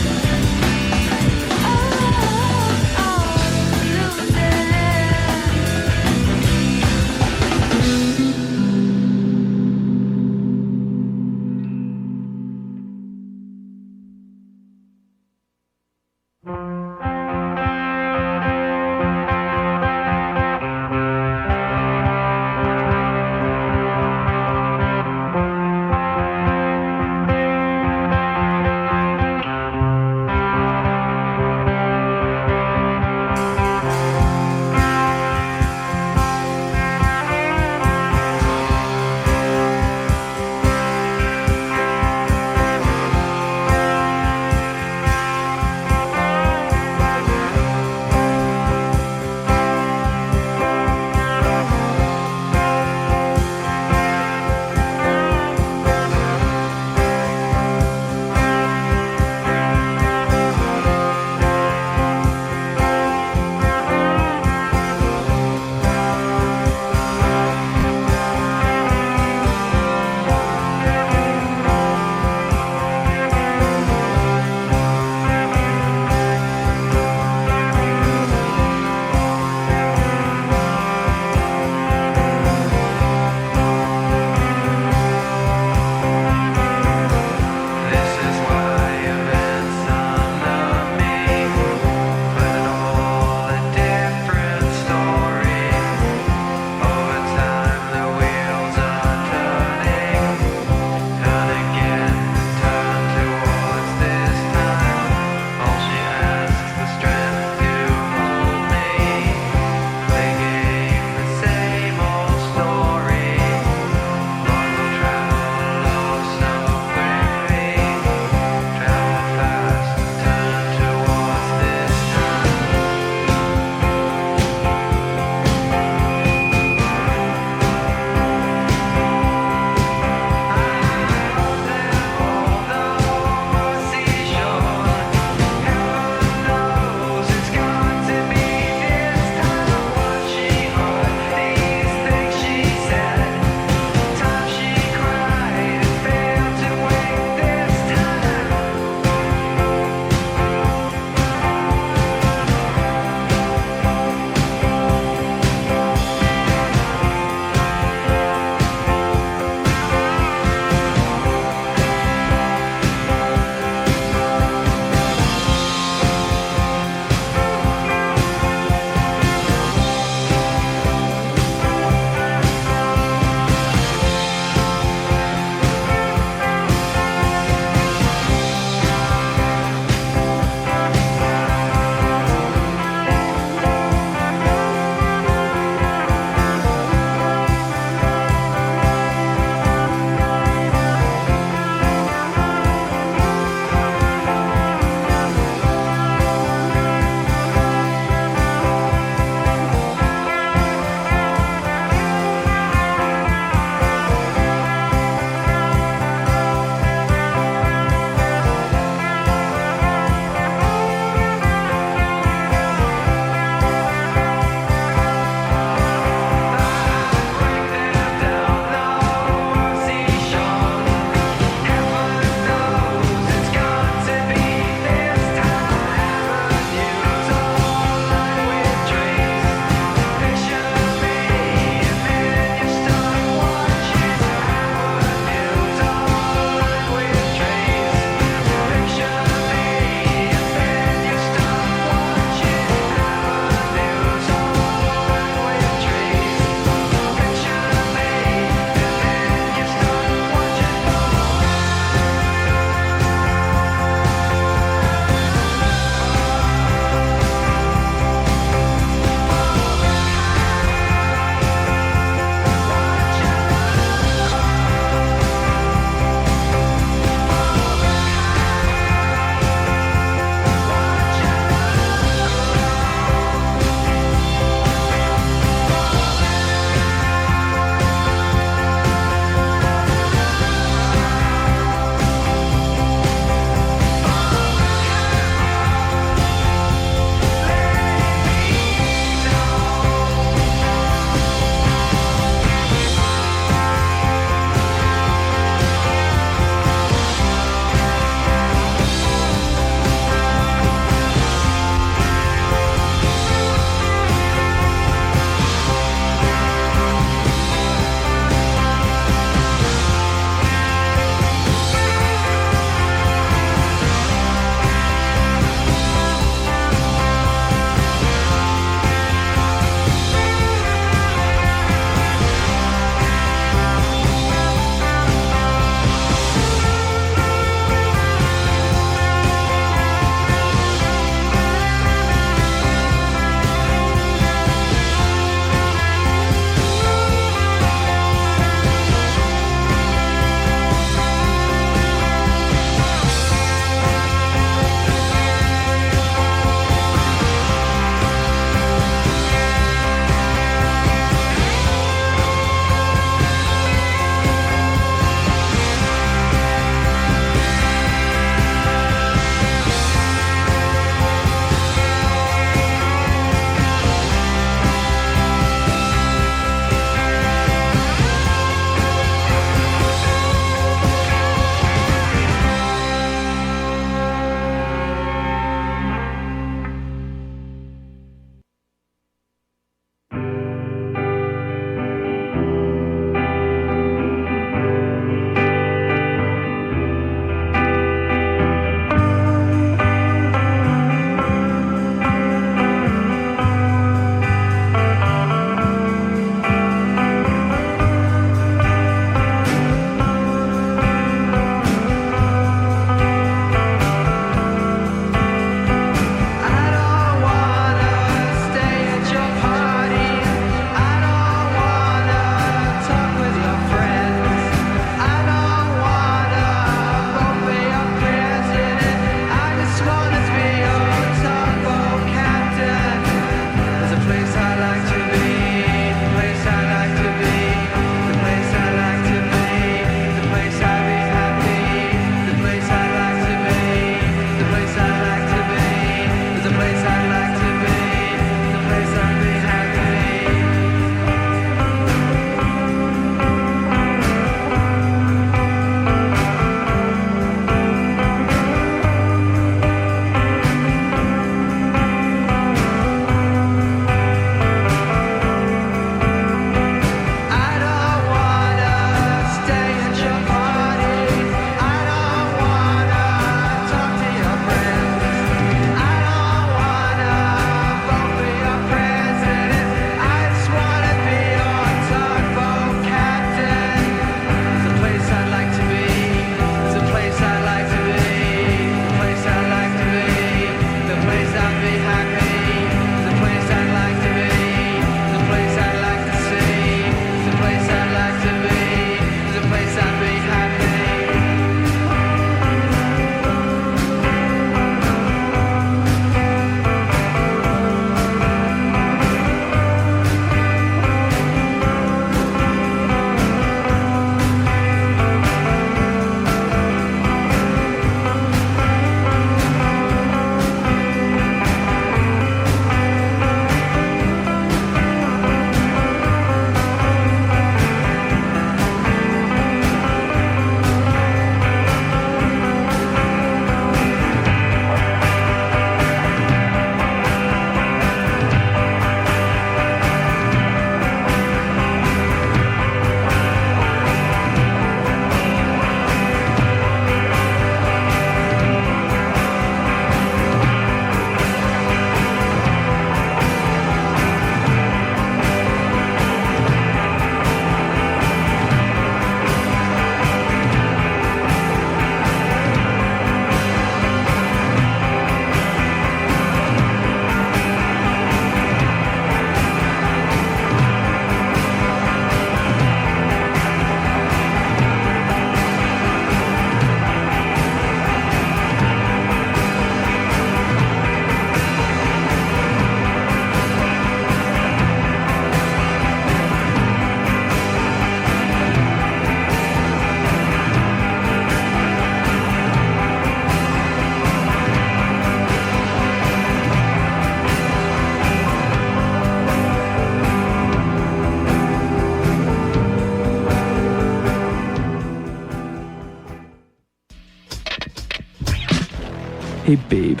Hey babe,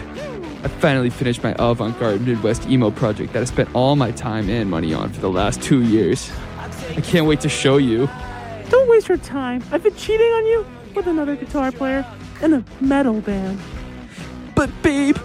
I finally finished my avant-garde Midwest emo project that I spent all my time and money on for the last 2 years. I can't wait to show you. Don't waste your time. I've been cheating on you with another guitar player in a metal band. But babe,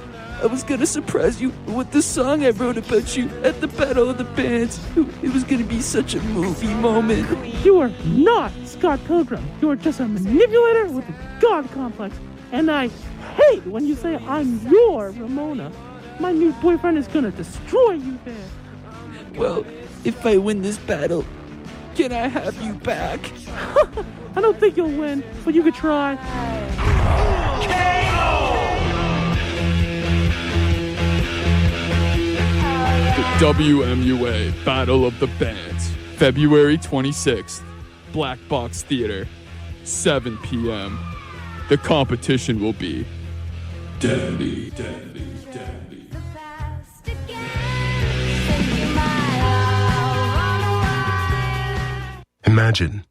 I was gonna surprise you with the song I wrote about you at the Battle of the Bands. It was gonna be such a movie moment. You are not Scott Pilgrim. You are just a manipulator with a god complex. And I hate when you say I'm your Ramona. My new boyfriend is gonna destroy you there. Well, if I win this battle, can I have you back? I don't think you'll win, but you could try. The WMUA Battle of the Bands, February 26th, Black Box Theater, 7 p.m. The competition will be deadly, deadly, deadly. Imagine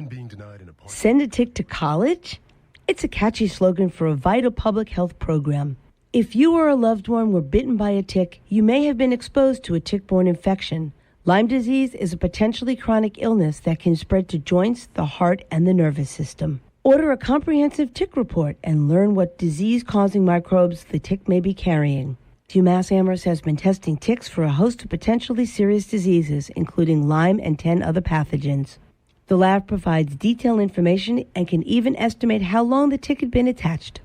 being denied an appointment. Send a tick to college? It's a catchy slogan for a vital public health program. If you or a loved one were bitten by a tick, you may have been exposed to a tick-borne infection. Lyme disease is a potentially chronic illness that can spread to joints, the heart, and the nervous system. Order a comprehensive tick report and learn what disease-causing microbes the tick may be carrying. UMass Amherst has been testing ticks for a host of potentially serious diseases, including Lyme and 10 other pathogens. The lab provides detailed information and can even estimate how long the tick had been attached.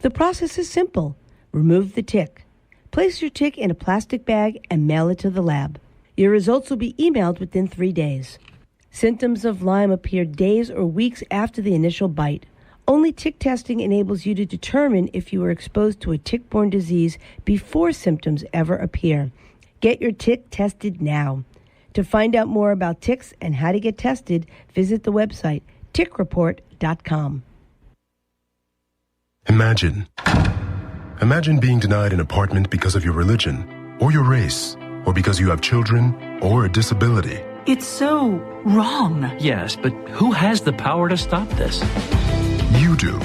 The process is simple. Remove the tick. Place your tick in a plastic bag and mail it to the lab. Your results will be emailed within 3 days. Symptoms of Lyme appear days or weeks after the initial bite. Only tick testing enables you to determine if you were exposed to a tick-borne disease before symptoms ever appear. Get your tick tested now. To find out more about ticks and how to get tested, visit the website tickreport.com. Imagine being denied an apartment because of your religion, or your race, or because you have children, or a disability. It's so wrong. Yes, but who has the power to stop this? You do.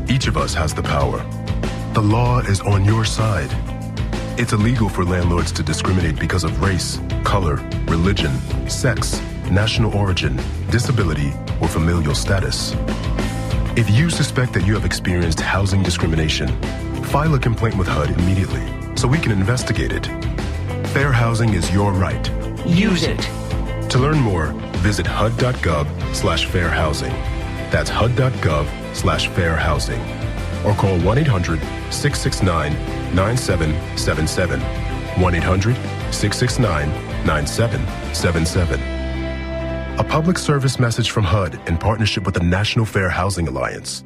Each of us has the power. The law is on your side. It's illegal for landlords to discriminate because of race, color, religion, sex, national origin, disability, or familial status. If you suspect that you have experienced housing discrimination, file a complaint with HUD immediately so we can investigate it. Fair housing is your right. Use it. To learn more, visit hud.gov/fairhousing. That's hud.gov/fairhousing. Or call 1-800-669-9777. 1-800-669-9777. A public service message from HUD in partnership with the National Fair Housing Alliance.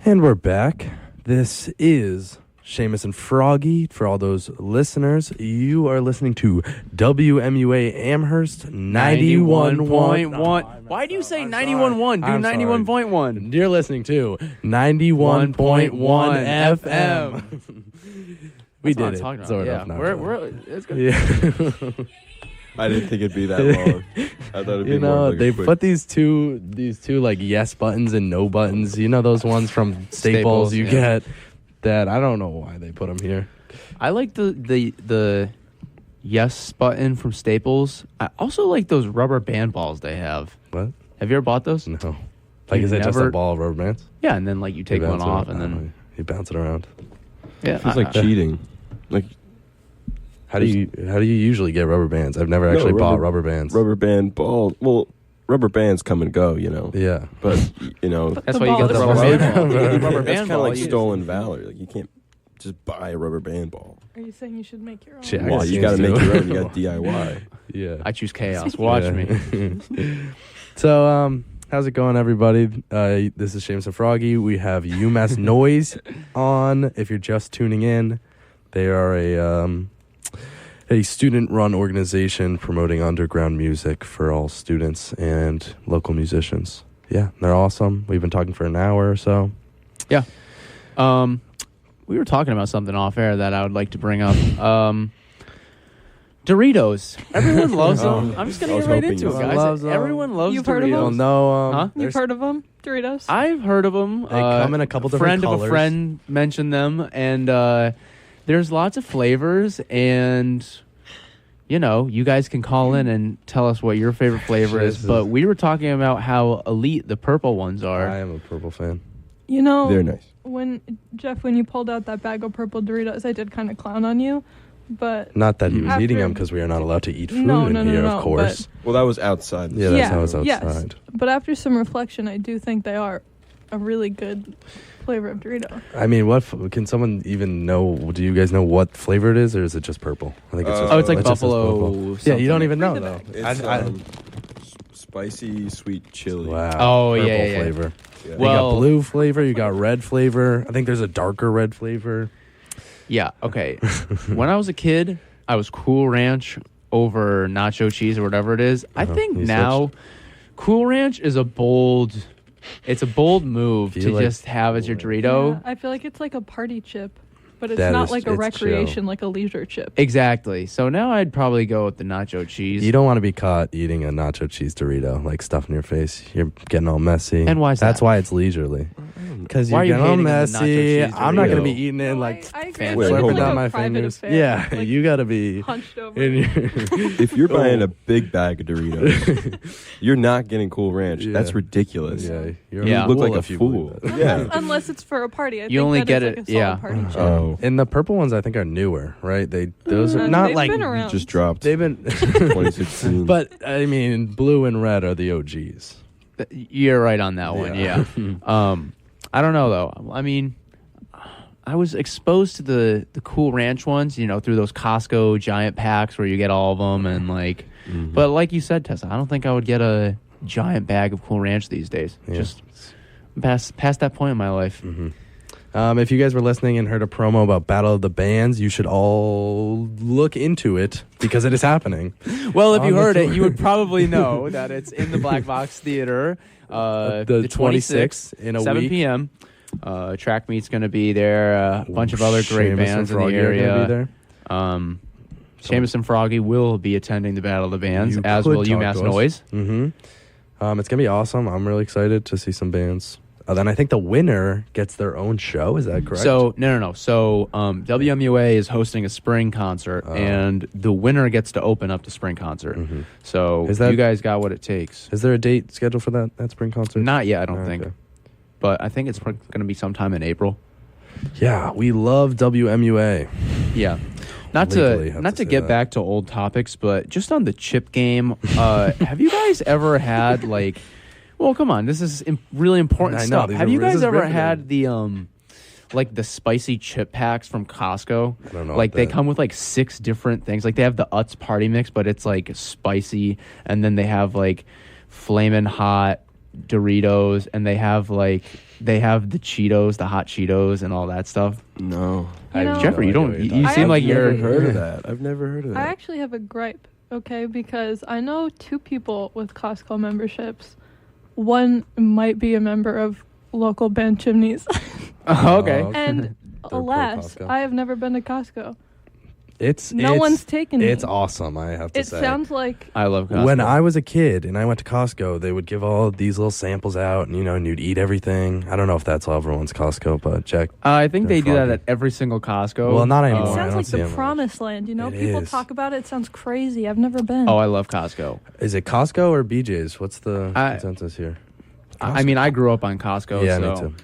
And we're back. This is Seamus and Froggy. For all those listeners, you are listening to WMUA Amherst 91.1. Why do you say 91.1? Do 91.1. You're listening to 91.1 FM. We did it. Sort of. It's good. Yeah. I didn't think it'd be that long. I thought it'd be more like they a quick... put these two like yes buttons and no buttons. You know those ones from Staples you get. That I don't know why they put them here. I like the yes button from Staples. I also like those rubber band balls they have. What? Have you ever bought those? No. Like, is it just a ball of rubber bands? Yeah, and then like you take one off and then you bounce it around. Yeah, it feels like cheating. Like, how do you usually get rubber bands? I've never actually bought rubber bands. Rubber band ball. Well, rubber bands come and go, you know. Yeah, but you know that's why you got the rubber band ball. That's kind of like stolen valor. Like you can't just buy a rubber band ball. Are you saying you should make your own? Yeah, well, you got to make your own. You got DIY. Yeah, I choose chaos. Watch me. So, how's it going, everybody? This is Seamus and Froggy. We have UMass Noise on. If you're just tuning in, they are a student-run organization promoting underground music for all students and local musicians. Yeah, they're awesome. We've been talking for an hour or so. Yeah. We were talking about something off air that I would like to bring up. Doritos. Everyone loves them. I'm just gonna I was get right hoping into you it, said guys. loves 'em. Everyone loves You've Doritos. heard of 'em? Well, no, Huh? You've heard of them, Doritos? I've heard of them. They come in a couple different friend of colors. a friend mentioned them, and there's lots of flavors. And you guys can call in and tell us what your favorite flavor is. But we were talking about how elite the purple ones are. I am a purple fan. They're nice. When you pulled out that bag of purple Doritos, I did kind of clown on you, but Not that he was After- eating them because we are not allowed to eat food No, in no, no, here, no, of course. Well, that was outside. Yeah, that's how it's outside. Yes. But after some reflection, I do think they are a really good flavor of Dorito. I mean, can someone even know? Do you guys know what flavor it is, or is it just purple? I think it's just. it's like it just says buffalo purple. Yeah, you don't something. even know though. It's spicy sweet chili. Wow. Oh, purple yeah, yeah. flavor. Yeah. You Well- got blue flavor. You got red flavor. I think there's a darker red flavor. Yeah, okay. When I was a kid, I was Cool Ranch over nacho cheese or whatever it is. I think you now Cool Ranch is a bold move Feel to like just have as your Dorito. Yeah, I feel like it's like a party chip, but it's That not is- like a it's recreation, like a leisure chip. Exactly. So now I'd probably go with the nacho cheese. You don't want to be caught eating a nacho cheese Dorito, like stuff in your face. You're getting all messy. And why is That's that? why it's leisurely. Because Why you're are you getting all hating on the nacho messy. cheese I'm not going to be Dorito? eating it No, like I agree. Fan- Wait, It's hold like on. a my private fingers. affair, Yeah, like you got to be hunched over. in your. If you're buying a big bag of Doritos, you're not getting Cool Ranch. Yeah. That's ridiculous. Yeah, you're Yeah. a You look fool like a if you fool. believe that. Yeah. Unless it's for a party. I You think only that get is it- like a solid yeah. party chip. Oh, And the purple ones I think are newer, right? Those are not they've like been around. just dropped. they've been. 2016. But I mean, blue and red are the OGs. You're right on that one. Yeah. Yeah. I don't know though. I mean, I was exposed to the Cool Ranch ones, through those Costco giant packs where you get all of them and like. But like you said, Tessa, I don't think I would get a giant bag of Cool Ranch these days. Yeah. Just past that point in my life. If you guys were listening and heard a promo about Battle of the Bands, you should all look into it because it is happening. Well, if On you the heard it, tour. you would probably know that it's in the Black Box Theater. The 26th in a 7 week. p.m. Track Meet's going to be there. A bunch of other great Seamus bands and in the Froggy are gonna area. be there. Seamus and Froggy will be attending the Battle of the Bands, You as could will talk UMass to us. Noise. It's gonna be awesome. I'm really excited to see some bands. Then I think the winner gets their own show. Is that correct? So no. So WMUA is hosting a spring concert, and the winner gets to open up the spring concert. So Is that- you guys got what it takes. is there a date scheduled for that spring concert? Not yet, I don't Okay. think. But I think it's going to be sometime in April. Yeah, we love WMUA. Yeah. Not Legally have to to say get that. back to old topics, but just on the chip game, have you guys ever had like? Well, come on, this is really important I know, stuff. these Have are- you this guys is ever riveting. had the like the spicy chip packs from Costco? I don't know Like what they that- come with like 6 different things. Like they have the Utz party mix, but it's like spicy, and then they have like flamin' hot Doritos, and they have the Cheetos, the hot Cheetos, and all that stuff. no. You know- Jeffrey, you No don't. idea what You you're seem talking like about. you're. I've never heard of that. I've never heard of I that. actually have a gripe, okay, because I know 2 people with Costco memberships. One might be a member of local band Chimneys. Oh, okay. And pro alas, Costco. I have never been to Costco. It's One's taken me. It's awesome. I have to It say. sounds like I love Costco. When I was a kid and I went to Costco, they would give all these little samples out, and you'd eat everything. I don't know if that's all everyone's Costco, but check. I think they do that Froggy. at every single Costco. Well, not anymore. it I sounds don't like see the them much. promised land. It People is. talk about it. It sounds crazy. I've never been. Oh, I love Costco. Is it Costco or BJ's? What's the I- consensus here? I mean, I grew up on Costco. Yeah, so me too.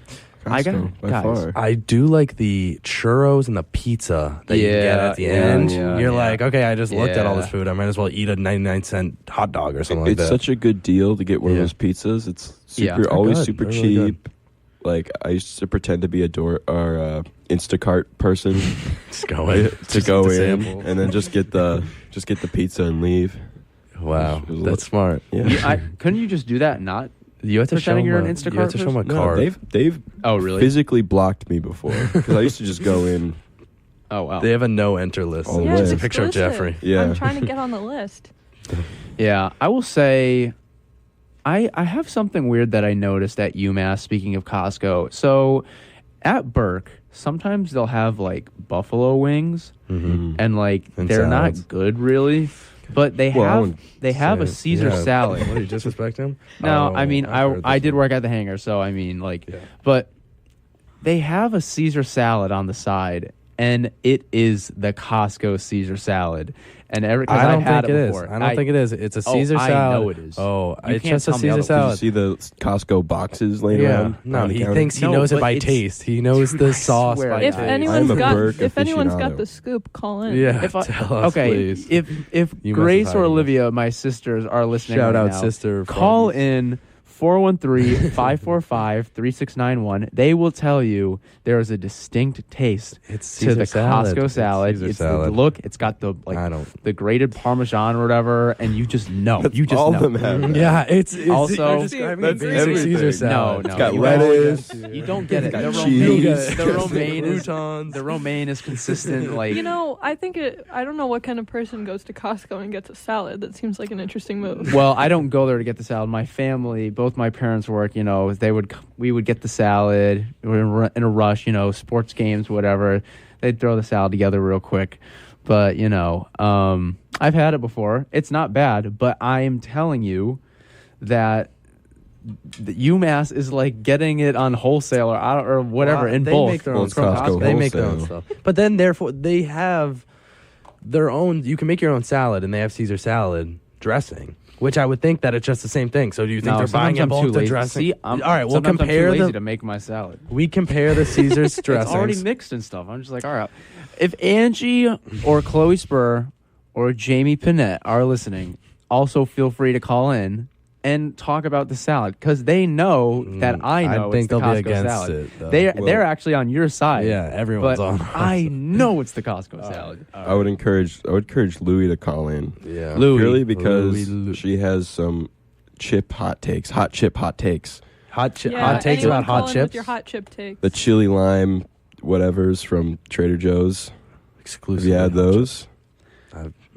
I got Costco, by guys. far. I do like the churros and the pizza that you get Yeah, at the yeah, end. yeah, You're yeah. like, okay, I just looked at all this Yeah. food. I might as well eat a 99-cent hot dog or something like It's that. such a good deal to get one Yeah. of those pizzas. It's Yeah. super, They're always good. super They're really cheap. Like I used to pretend to be a Instacart person just go in. to go in sample. and then just get the pizza and leave. Wow, It was a that's smart. Yeah. Couldn't you just do that? and Not. You have to show Pretending them you're an You Instacart have to show them a person? card. No, they've Oh, really? physically blocked me before because I used to just go in. Oh, wow. They have a no enter list. Oh, yeah, yeah. it's It's a picture of exclusive. Jeffrey. Yeah. I'm trying to get on the list. Yeah, I will say, I have something weird that I noticed at UMass. Speaking of Costco, so at Burke, sometimes they'll have like buffalo wings, and like And they're salads. not good really, but they have a Caesar Yeah. salad. What, are you disrespecting him? No, Oh, I mean I've heard I this did one. work at the hangar, so I mean like, Yeah. but they have a Caesar salad on the side, and it is the Costco Caesar salad. And I don't I've had think it is. before. I don't think it is. It's a Caesar salad. I know it is. Oh, You it's can't just a tell me Caesar otherwise. Did you salad. see the Costco boxes laying Yeah. around? No, on the he counter? thinks he No, knows it but by it's- taste. He knows Dude, the I sauce swear by to If God. taste. anyone's I'm a got Burke if anyone's aficionado. got the scoop, call in. Yeah, If I- tell us, okay, please. if UMass Grace is or hiding Olivia, my sisters, are listening Shout right out now, sister call Froggies. in 413-545-3691. They will tell you there is a distinct taste It's to Caesar the salad. Costco It's salad. Caesar It's salad. the look. It's got the I don't. the grated Parmesan or whatever, and you just know. That's You just all know. of them have that. Yeah, it's Also- you're describing That's basic everything. Caesar salad. No, It's got you lettuce. don't- You don't get it. It's The got romaine, cheese. the romaine is Croutons. the romaine is consistent. Like You know, I think I don't know what kind of person goes to Costco and gets a salad. That seems like an interesting move. Well, I don't go there to get the salad. My family, both my parents work. You know, we would get the salad. We were in a rush. You know, sports games, whatever. They'd throw the salad together real quick. But you know, I've had it before. It's not bad. But I am telling you that the UMass is like getting it on wholesale or whatever in they both. make their Well, own it's stuff. Costco They make their own wholesale. stuff. But then, therefore, they have their own. You can make your own salad, and they have Caesar salad dressing, which I would think that it's just the same thing. So do you think No, they're buying in sometimes I'm bulk too the lazy. dressing? See, All right, we'll sometimes I'm compare too lazy the. to make my salad. We compare the Caesar's dressings. It's already mixed and stuff. I'm just like, all right. If Angie or Chloe Spur or Jamie Panette are listening, also feel free to call in and talk about the salad because they know that I know think it's the they'll be Costco against salad. it, though. They're actually on your side. Yeah, everyone's but on. I know it's the Costco salad. I would encourage Louie to call in. Yeah, Louie. Purely because Louie. she has some hot chip hot takes. Yeah, hot takes anyone about call hot in chips. with your hot chip takes. The chili lime whatever's from Trader Joe's. Exclusive. Have you had those?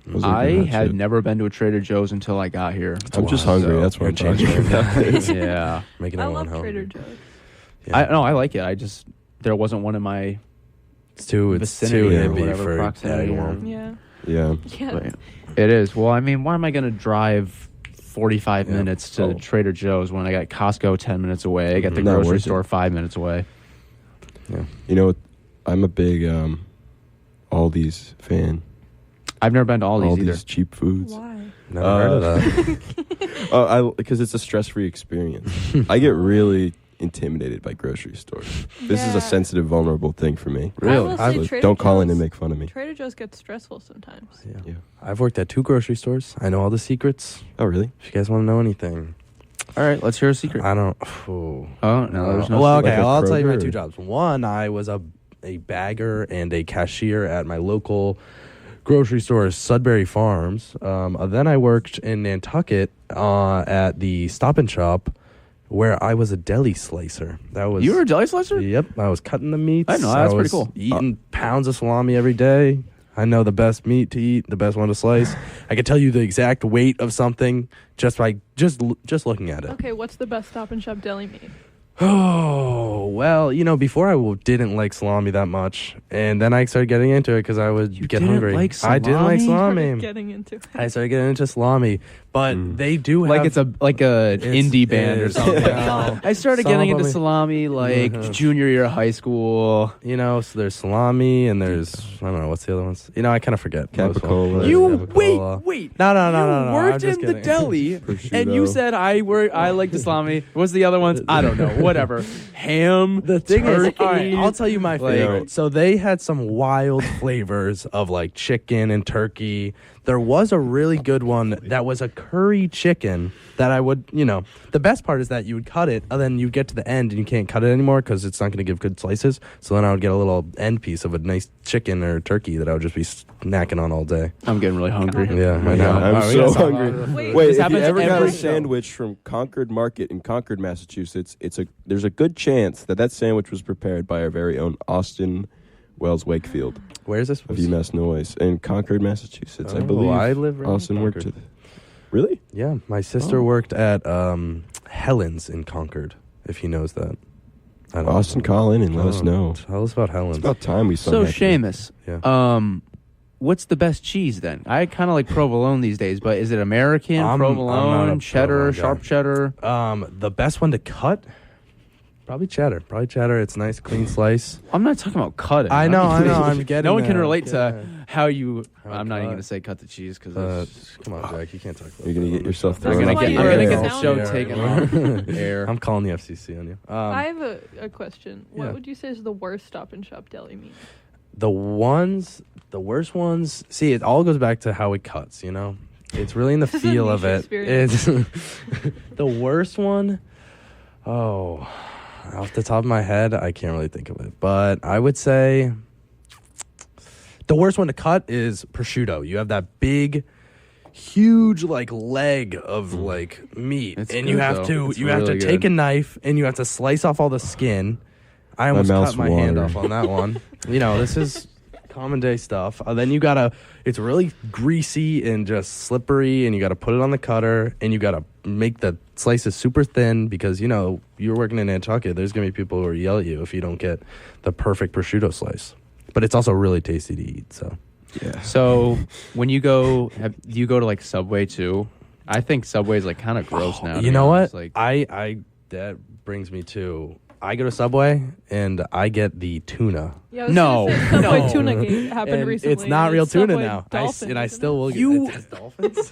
Those are I good hot had chip. never been to a Trader Joe's until I got here. I'm just hungry. That's what I'm You're talking changing about. Yeah. Making I everyone love hungry. Trader Joe's. Yeah. I like it. I just there wasn't one in my It's too vicinity or hippie whatever, for proximity or- Dagwalm. Yeah. Yeah. Yeah. But it is. Well, I mean, why am I going to drive 45 Yeah. minutes to Oh. Trader Joe's when I got Costco 10 minutes away? I got the Not grocery worth it. store 5 minutes away. You know, I'm a big Aldi's fan. I've never been to Aldi's either. Aldi's cheap foods. Why? Never heard of that. Because it's a stress-free experience. I get really intimidated by grocery stores. This is Yeah. a sensitive, vulnerable thing for me. I will say So Trader don't call in and Joe's- make fun of me. Trader Joe's gets stressful sometimes. Yeah. I've worked at 2 grocery stores. I know all the secrets. Oh, really? If you guys want to know anything, All right, let's hear a secret. I don't. Oh, Oh, no, there's no well, secret. okay. Like a I'll tell you my Kroger 2 or- jobs. One, I was a bagger and a cashier at my local grocery store, Sudbury Farms. Then I worked in Nantucket at the Stop and Shop, where I was a deli slicer. That was You were a deli slicer? Yep, I was cutting the meats. I know, that's I pretty was cool. Eating pounds of salami every day. I know the best meat to eat, the best one to slice. I could tell you the exact weight of something just by just looking at it. Okay, what's the best Stop and Shop deli meat? Oh, well, before I didn't like salami that much, and then I started getting into it because I would get didn't hungry. like I didn't like salami? salami. Getting into it. I started getting into salami, but they do have Like it's a indie band or it's- something. yeah. I started Some getting of into them- salami like Mhm. junior year of high school. So there's salami and there's I don't know what's the other ones. I kind of forget. most of them. Capicola. There's You Capicola. wait. No, You I'm worked just in the kidding. deli, and you Prosciutto. said I like the salami. What's the other ones? I don't know. Whatever. Ham. The thing is, turkey. all right, I'll tell you my Like- favorite. So they had some wild flavors of like chicken and turkey. There was a really good one that was a curry chicken that I would, the best part is that you would cut it and then you get to the end and you can't cut it anymore because it's not going to give good slices. So then I would get a little end piece of a nice chicken or turkey that I would just be snacking on all day. I'm getting really hungry. Yeah, I know. I'm All right, we so gotta stop. hungry. Wait, Wait, This if you happens ever got every a show. sandwich from Concord Market in Concord, Massachusetts, there's a good chance that sandwich was prepared by our very own Austin Wells Wakefield Where is this? of UMass Noise in Concord, Massachusetts. I Oh, believe I live right in Austin worked Concord. Really? Yeah, my sister worked at Helen's in Concord, if he knows that. I don't Austin, know. call in and let us know. Tell us about Helen. It's about time we saw So that. Seamus, what's the best cheese then? I kind of like provolone these days, but is it American, I'm not provolone, a cheddar, provolone guy. sharp cheddar? The best one to cut? Probably cheddar. It's nice, clean slice. I'm not talking about cutting. I know. I'm getting No one can there. relate Yeah. to how you. I'm not even cut. going to say cut the cheese because Come on, Jack. You can't talk about You're going to get yourself That's thrown why off you the I'm were gonna air. get the show sounding taken right. off air. I'm calling the FCC on you. I have a question. What yeah. would you say is the worst Stop and Shop deli meat? The worst ones. See, it all goes back to how it cuts. You know, it's really in the This is a feel of niche it. experience. It's the worst one. Oh, off the top of my head, I can't really think of it. But I would say the worst one to cut is prosciutto. You have that big, huge like leg of like meat, It's and good, you have though. to It's you have to really take good. a knife and you have to slice off all the skin. I almost mouth's cut my hand watering. off on that one. You know, this is common day stuff. Then you gotta, it's really greasy and just slippery, and you gotta put it on the cutter, and you gotta make the slices super thin because, you know, you're working in Nantucket. There's gonna be people who are yell at you if you don't get the perfect prosciutto slice. But it's also really tasty to eat. So Yeah. So when you go, do you go to like Subway too? I think Subway's like kind of gross now. to you be know honest. what? Like, I that brings me to. I go to Subway and I get the tuna. Yeah, I was No, gonna say Subway no. Tuna Gate happened And recently. it's not and real tuna Subway now. Dolphin, And I isn't still it? will get You- it. Has dolphins.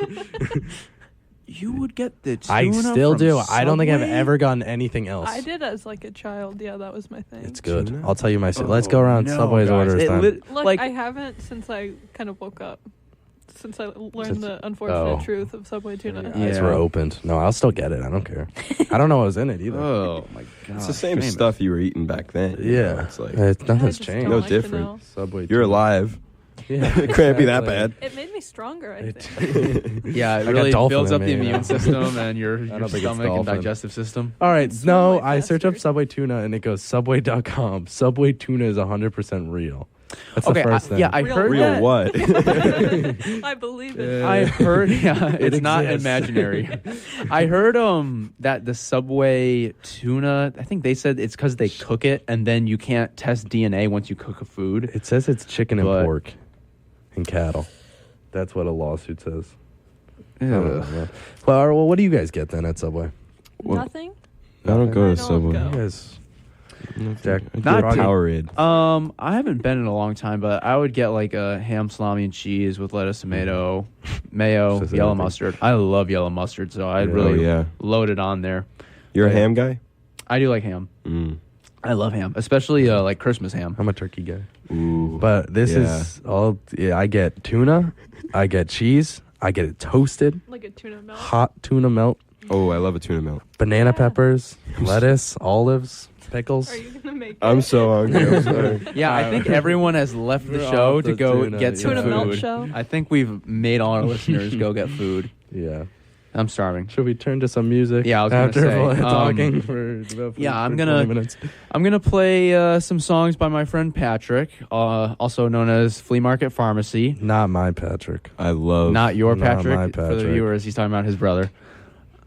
you would get the tuna I still from do. I don't think I've Subway? ever gotten anything else. I did as like a child. Yeah, that was my thing. It's good. Tuna? I'll tell you my. Let's go around No, Subway's guys. orders It time. Look, like I haven't since I kind of woke up. Since I learned Since- the unfortunate oh. truth of Subway tuna. Your eyes Yeah. were opened. No, I'll still get it. I don't care. I don't know what was in it either. Oh my god! It's the same Seamus. stuff you were eating back then. you know? Yeah, It's like, nothing's just changed. don't no like to different. know. Subway. You're tuna. alive. Yeah, It can't be that exactly. bad. It made me stronger, I think. Yeah, I it got really dolphin builds in up the me, immune yeah. system and your don't think it's stomach and dolphin. digestive system. All right, smell no, way I search up faster. Subway tuna and it goes Subway.com. Subway tuna is 100% real. That's Okay, the first thing. yeah, I Real heard Real that. what? I believe it. I heard, yeah, It it's not exists. imaginary. I heard that the Subway tuna, I think they said it's because they cook it and then you can't test DNA once you cook a food. It says it's chicken and But- pork and cattle. That's what a lawsuit says. I don't know, Ugh. man. Well, what do you guys get then at Subway? Nothing? I don't go I to don't Subway. go. You guys, Jack, Not Froggy? Powerade. I haven't been in a long time, but I would get like a ham salami and cheese with lettuce, tomato, mayo, Says yellow everything. mustard. I love yellow mustard, so I'd Yeah. really Oh, yeah. load it on there. You're a Yeah. ham guy? I do like ham. Mm. I love ham, especially like Christmas ham. I'm a turkey guy. Ooh. But this Yeah. is all. Yeah, I get tuna, I get cheese, I get it toasted, Like a tuna melt? hot tuna melt, Oh, I love a tuna melt. banana Yeah. peppers, lettuce, olives, pickles. Are you going to make I'm it? so hungry. I'm sorry. Yeah, I think everyone has left the We're show off to the go tuna, get some Tuna melt food. show? I think we've made all our listeners go get food. Yeah. I'm starving. Should we turn to some music? Yeah, I was gonna after say, talking for about yeah, I'm 20 gonna- minutes. I'm gonna play some songs by my friend Patrick, also known as Flea Market Pharmacy. Not my Patrick. I love. Not your Not Patrick. my For the Patrick. viewers, he's talking about his brother.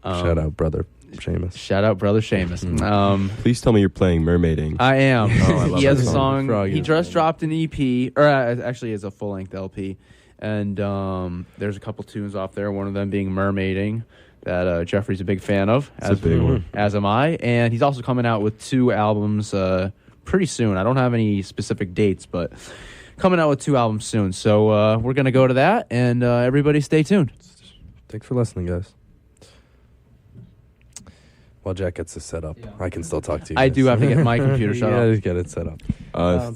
Shout out, brother Seamus. Shout out, brother Seamus. Please tell me you're playing Mermaiding. I am. Oh, I love He has that a song. song. Froggy. He just dropped an EP, or actually, it's a full length LP. And there's a couple tunes off there. One of them being "Mermaiding," that Jeffrey's a big fan of. It's a big one. As am I. And he's also coming out with 2 albums pretty soon. I don't have any specific dates, but coming out with 2 albums soon. So we're gonna go to that, and everybody stay tuned. Thanks for listening, guys. While Jack gets this set up, I can still talk to you. I guys. do have to get my computer shut Yeah, off. just get it set up. If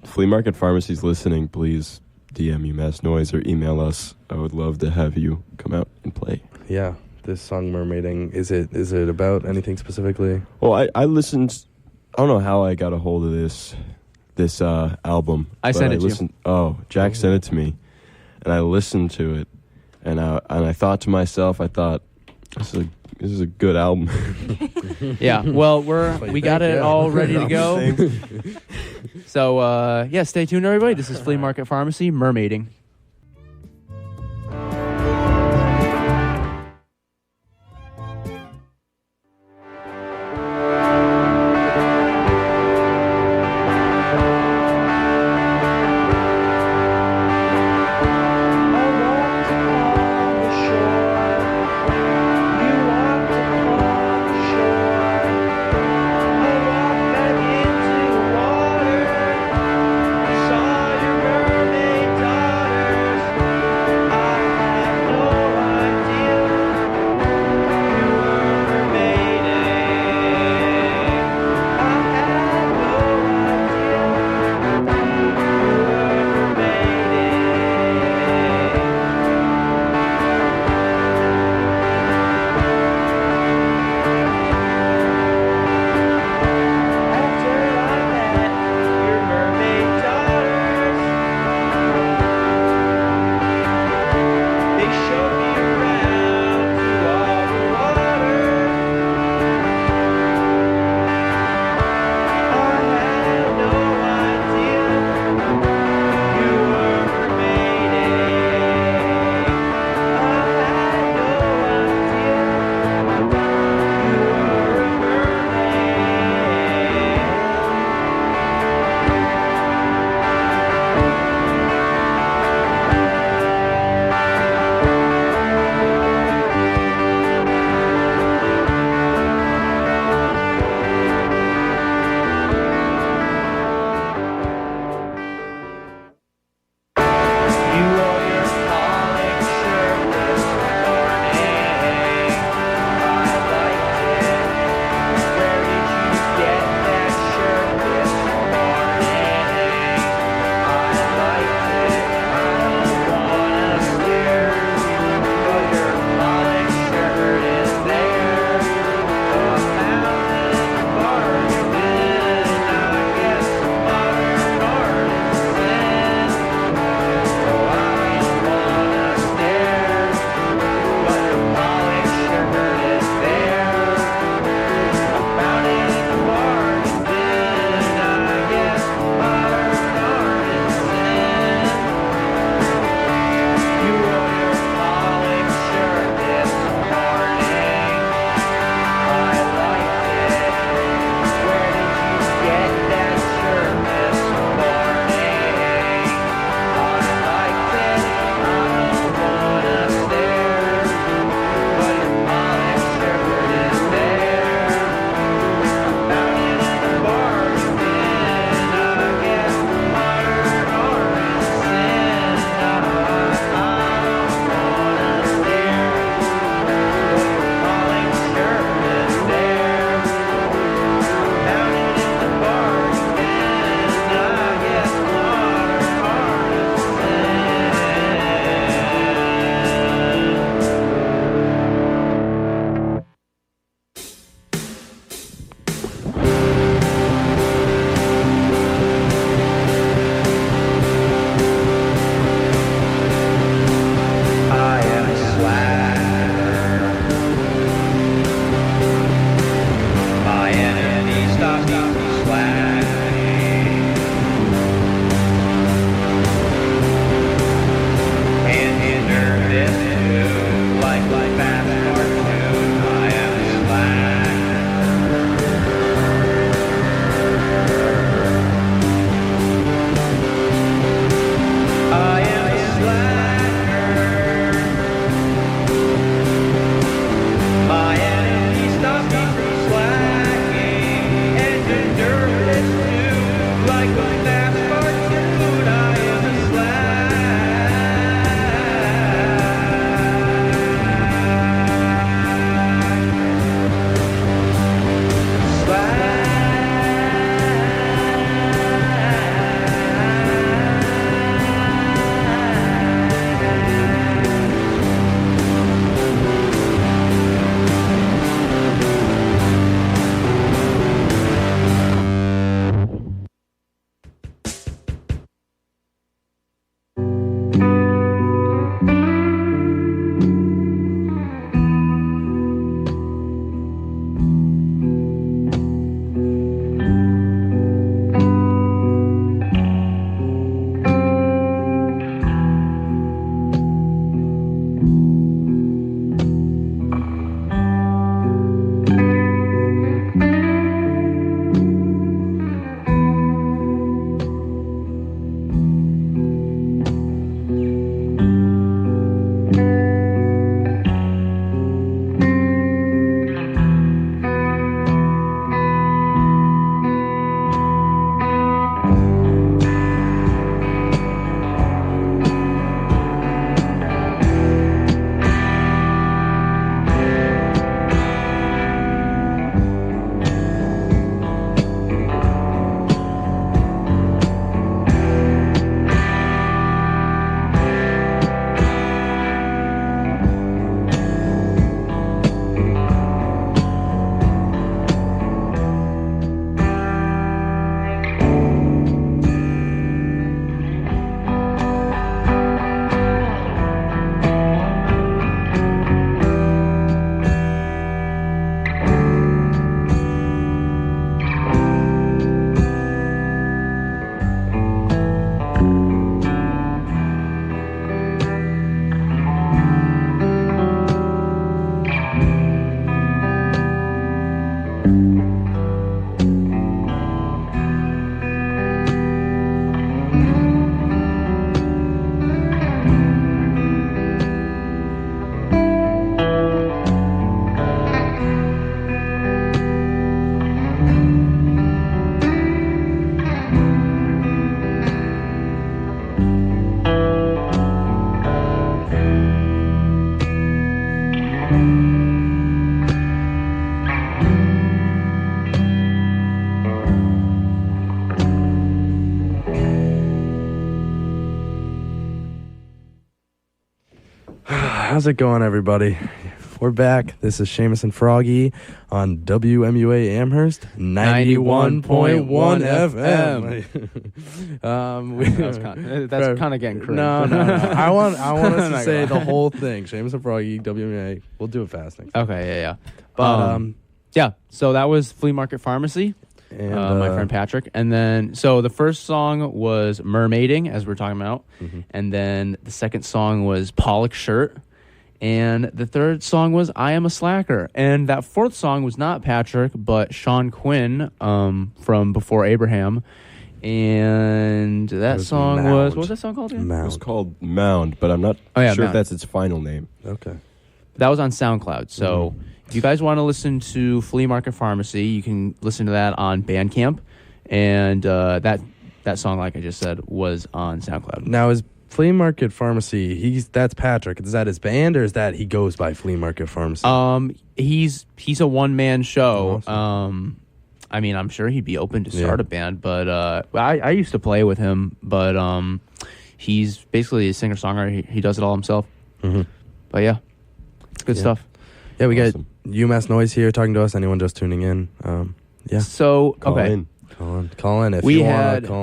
Flea Market Pharmacy's listening, please DM UMass Noise or email us. I would love to have you come out and play. Yeah, this song "Mermaiding" is it about anything specifically? Well, I listened. I don't know how I got a hold of this album. I but sent it to you. listened, Oh, Jack sent it to me, and I listened to it, and I thought to myself, this is a good album. Yeah. Well, we got it yeah. all ready to go. Same. So yeah, stay tuned, everybody. This is Flea Market Pharmacy, Mermaiding. How's it going, everybody? We're back. This is Seamus and Froggy on WMUA Amherst 91.1 FM. That's kind of getting cringe. No. I want us to say the whole thing. Seamus and Froggy, WMUA. We'll do it fast next time. Okay, yeah. But yeah. So that was Flea Market Pharmacy. And My friend Patrick. And then, so the first song was Mermaiding, as we're talking about. And then the second song was Pollock Shirt. And the third song was I Am a Slacker. And that fourth song was not Patrick, but Sean Quinn from Before Abraham. And that song was, what was that song called again? It was called Mound, but I'm not sure Mound. if that's its final name. Okay. That was on SoundCloud. So if you guys want to listen to Flea Market Pharmacy, you can listen to that on Bandcamp. And that song, like I just said, was on SoundCloud. Now, is Flea Market Pharmacy, that's Patrick. Is that his band, or is that he goes by Flea Market Pharmacy? He's a one-man show. Awesome. I mean, I'm sure he'd be open to start a band, but I used to play with him, but he's basically a singer-songwriter. He does it all himself. But yeah, it's good stuff. Yeah, we got UMass Noise here talking to us. Anyone just tuning in? Yeah. So, Call in if you want to call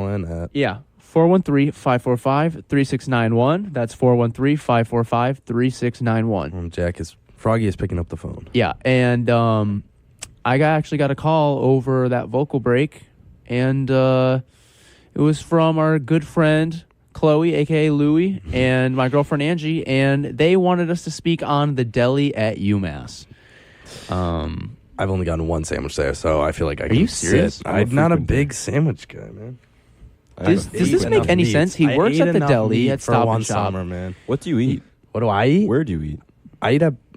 in at... Yeah. 413-545-3691. That's 413-545-3691. Froggy is picking up the phone. Yeah, and I actually got a call over that vocal break, and it was from our good friend Chloe, a.k.a. Louie, and my girlfriend Angie, and they wanted us to speak on the deli at UMass. I've only gotten one sandwich there, so I feel like I can you serious? sit. I'm not a big sandwich guy, man. Does this make any sense? He works at the deli at Stop and Shop. Summer, man. What do you eat? What do I eat? Where do you eat?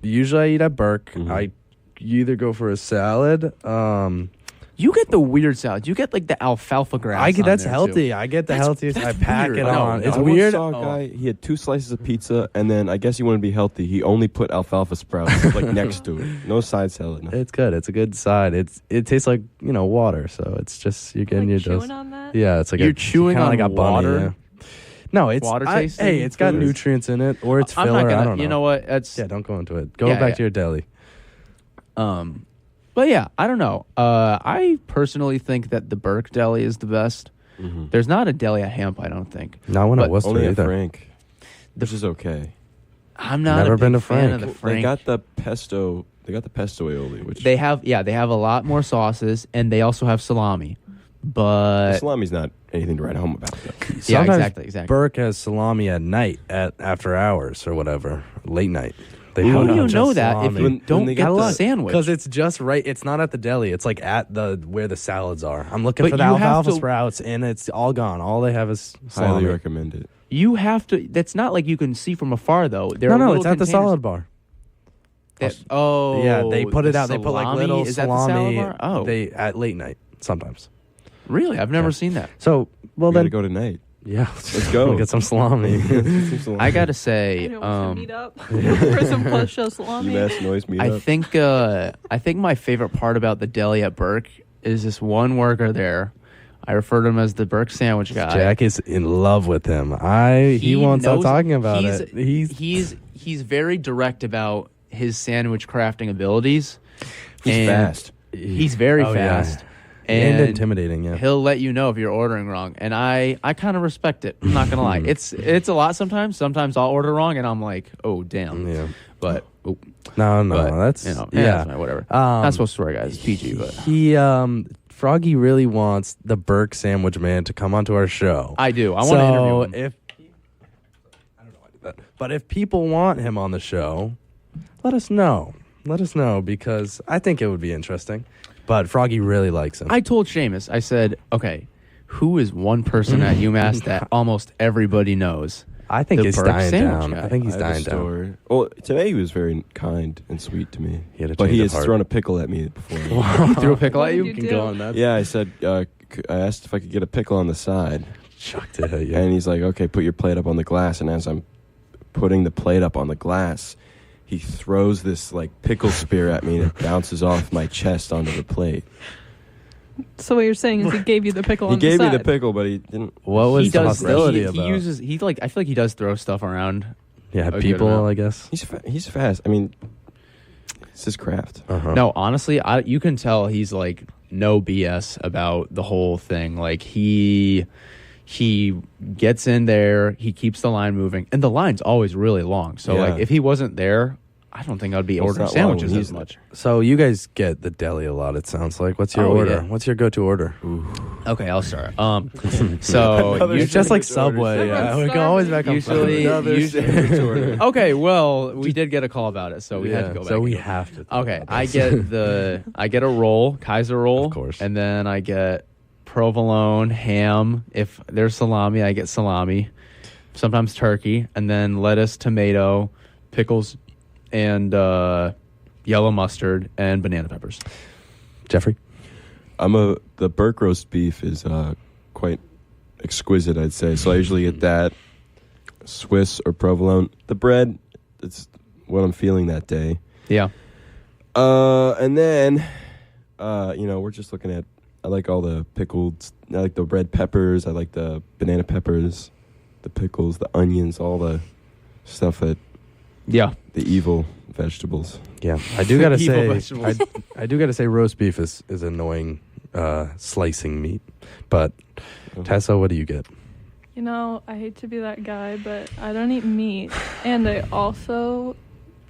Usually I eat at Burke. You either go for a salad. You get the weird salad. You get like the alfalfa grass. That's healthy. Too. I get the healthiest. I pack weird. it on. No, it's I weird. Once saw a guy. He had 2 slices of pizza, and then I guess he wanted to be healthy. He only put alfalfa sprouts like next to it. No side salad. No. It's good. It's a good side. It tastes like water. So it's just you're getting your dose. On that? Yeah, it's like you're chewing on like a water. Bunny, yeah. No, it's water tasting. Hey, it's got nutrients in it, or it's filler. I'm not gonna, I don't know. You know what? Don't go into it. Go back to your deli. But yeah, I don't know. I personally think that the Burke Deli is the best. There's not a deli at Hamp, I don't think. Not one at Worcester only either. At Frank. Which is okay. I'm not Never a been big to fan Frank. of the Frank. They got the pesto. They got the pesto aioli, which they have a lot more sauces, and they also have salami. But the salami's not anything to write home about. Yeah, exactly. Burke has salami at night, after hours or whatever, late night. How do you know that if you don't get the sandwich? Because it's just right. It's not at the deli. It's like at where the salads are. I'm looking for the you have alfalfa to- sprouts, and it's all gone. All they have is salami. Highly recommend it. You have to. That's not like you can see from afar, though. No, it's at the salad bar. Oh, yeah, they put it out. They put like little is salami. That the salad bar? Oh, they at late night sometimes. Really? I've never seen that. So We gotta go tonight. Yeah, let's go. We'll get some salami. I gotta say, meet up for some plus show salami. UMass Noise meetup. I think my favorite part about the deli at Burke is this one worker there. I refer to him as the Burke sandwich guy. Jack is in love with him. He won't stop talking about it. He's very direct about his sandwich crafting abilities. He's fast. He's very fast. Yeah. And intimidating, yeah. He'll let you know if you're ordering wrong, and I kind of respect it. I'm not gonna lie, it's a lot sometimes. Sometimes I'll order wrong, and I'm like, oh damn. Yeah. But that's whatever. Not supposed to swear, guys. It's PG, but he Froggy really wants the Burke Sandwich Man to come onto our show. I do. I want to interview him. I don't know why I did that. But if people want him on the show, let us know. Let us know, because I think it would be interesting. But Froggy really likes him. I told Seamus, I said, okay, who is one person at UMass that almost everybody knows? I think he's Burke dying sandwich down. guy. I think he's dying down. Well, today he was very kind and sweet to me. He had a but he change has of heart. thrown a pickle at me before. He threw a pickle at you? You can do. go on that. Yeah, I said, I asked if I could get a pickle on the side. Chucked it at you. And he's like, okay, put your plate up on the glass. And as I'm putting the plate up on the glass, he throws this like pickle spear at me and it bounces off my chest onto the plate. So what you're saying is he gave you the pickle He on the gave me side. the pickle, but he didn't. What was He the does. hostility He about? uses. I feel like he does throw stuff around Yeah, good people, amount. I guess. He's fast. I mean, it's his craft. No, honestly, you can tell he's like no BS about the whole thing. Like he gets in there, he keeps the line moving, and the line's always really long. So like if he wasn't there, I don't think I'd be ordering sandwiches as much. So you guys get the deli a lot, it sounds like. What's your order? Yeah. What's your go-to order? Okay, I'll start. So it's just like Subway. Yeah, we can always back up. usually okay, well, we did get a call about it, so we had to go back. So we and go. have to. Okay, I get a roll, Kaiser roll, Of course. and then I get provolone, ham. If there's salami, I get salami. Sometimes turkey, and then lettuce, tomato, pickles, and yellow mustard and banana peppers. Jeffrey? The Burke roast beef is quite exquisite, I'd say. So I usually get that, Swiss or provolone. The bread, it's what I'm feeling that day. Yeah. And then, we're just looking at, I like all the pickled, I like the red peppers, I like the banana peppers, the pickles, the onions, all the stuff that, the evil vegetables. Yeah, I do gotta Evil say, vegetables. I do gotta say, roast beef is annoying, slicing meat. But Tessa, what do you get? You know, I hate to be that guy, but I don't eat meat, and I also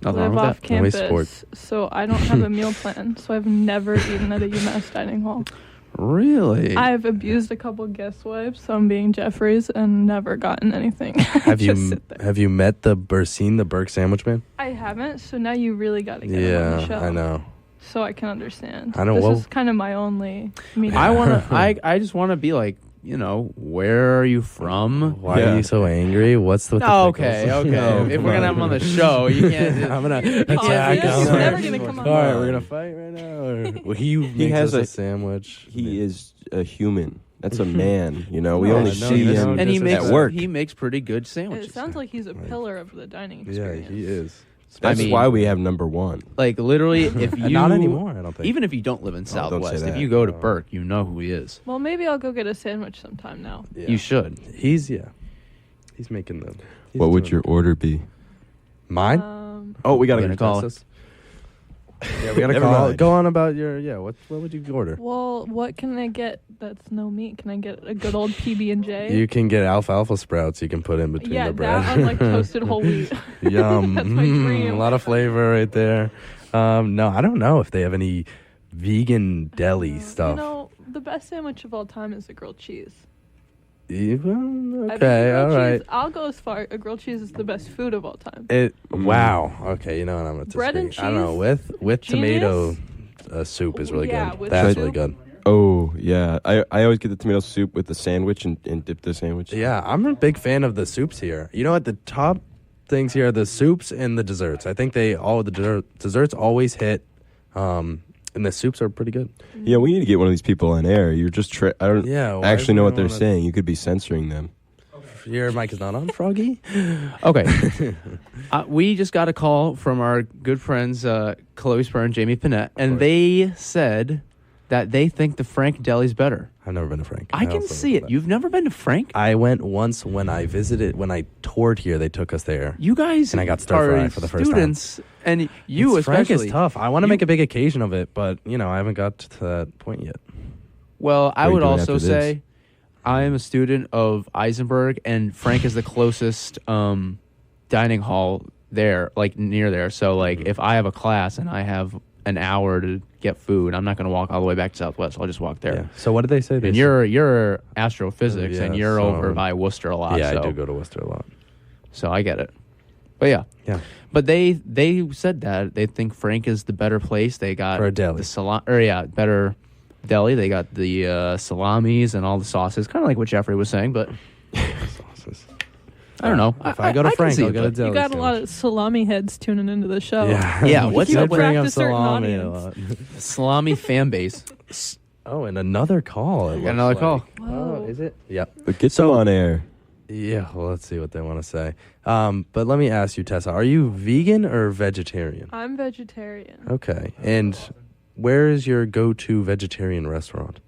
Nothing wrong live with off that. Always campus, sport. so I don't have a meal plan. So I've never eaten at a UMass dining hall. Really? I've abused a couple guest wives, some being Jeffrey's, and never gotten anything. Have you met or seen the Burke Sandwich Man? I haven't, so now you really got to get him on the show. I know. So I can understand. I know, This well- is kind of my only meeting. I just want to be like, where are you from? Why are you so angry? What's with the okay. pickles? No, If we're gonna have him on the show, you can't. I'm gonna Oh, attack he's him. never gonna come on. All right, we're gonna fight right now. Well, he makes has us a a- sandwich. He is a human. That's a man, We No, only no, see no, him and he This is makes at work. He makes pretty good sandwiches. It sounds like he's a pillar of the dining Yeah, experience. he is. That's I mean- why we have number one. Like literally, if you Not anymore, I don't think. even if you don't live in don't say Southwest, if that. you go to Burke, you know who he is. Well, maybe I'll go get a sandwich sometime now. Yeah. You should. He's making the. he's What would doing your it. order be? Mine? Oh, we got We're to gonna call Tessa's? Yeah, we gotta Never call. mind. Go on about your. Yeah, what would you order? Well, what can I get that's no meat? Can I get a good old PB&J? You can get alfalfa sprouts. You can put in between yeah, the bread. that on like toasted whole wheat. Yum. That's my dream. A lot of flavor right there. No, I don't know if they have any vegan deli stuff. You know, the best sandwich of all time is a grilled cheese. Yeah, well, I think okay, a all grilled right. cheese- I'll go as far. A grilled cheese is the best food of all time. Wow. Okay, you know what I'm gonna Bread and disagree. I don't know. cheese? With Genius? tomato soup is really Yeah, good. with That's soup? really good. Oh, yeah. I always get the tomato soup with the sandwich and dip the sandwich. Yeah, I'm a big fan of the soups here. You know what? The top things here are the soups and the desserts. I think the desserts always hit, and the soups are pretty good. Yeah, we need to get one of these people on air. You're just I don't Yeah, why actually know would what we they're wanna- saying. You could be censoring them. Your mic is not on, Froggy? Okay. We just got a call from our good friends Chloe Spur and Jamie Panette, and they said that they think the Frank Deli's better. I've never been to Frank. I can also see know it. that. You've never been to Frank? I went once when I toured here. They took us there. You guys And I got stir fry are for the first time. students, and you Frank especially. is tough. I want to You- make a big occasion of it, but I haven't got to that point yet. Well, I What are you would doing also after this? say I am a student of Eisenberg, and Frank is the closest dining hall there, like near there. So, like, if I have a class and I have an hour to get food, I'm not going to walk all the way back to Southwest. I'll just walk there. Yeah. So what did they say? And you're astrophysics, Yeah, and you're so- over by Worcester a lot. Yeah, so, I do go to Worcester a lot. So I get it. But yeah. Yeah. But they said that they think Frank is the better place. They got For a deli. the better deli. They got the salamis and all the sauces, kind of like what Jeffrey was saying. But Sauces. I don't know. If I go to can Frank, see I'll it, get a but- deli You got a lot sandwich. of salami heads tuning into the show. Yeah. Yeah, what's You up with bring up attract a certain salami a audience. lot. salami fan base? Oh, and another call. it Got looks another like. call. Oh, is it? Yep. But get them on air. Yeah, well, let's see what they want to say. But let me ask you, Tessa, are you vegan or vegetarian? I'm vegetarian. Okay. And where is your go-to vegetarian restaurant?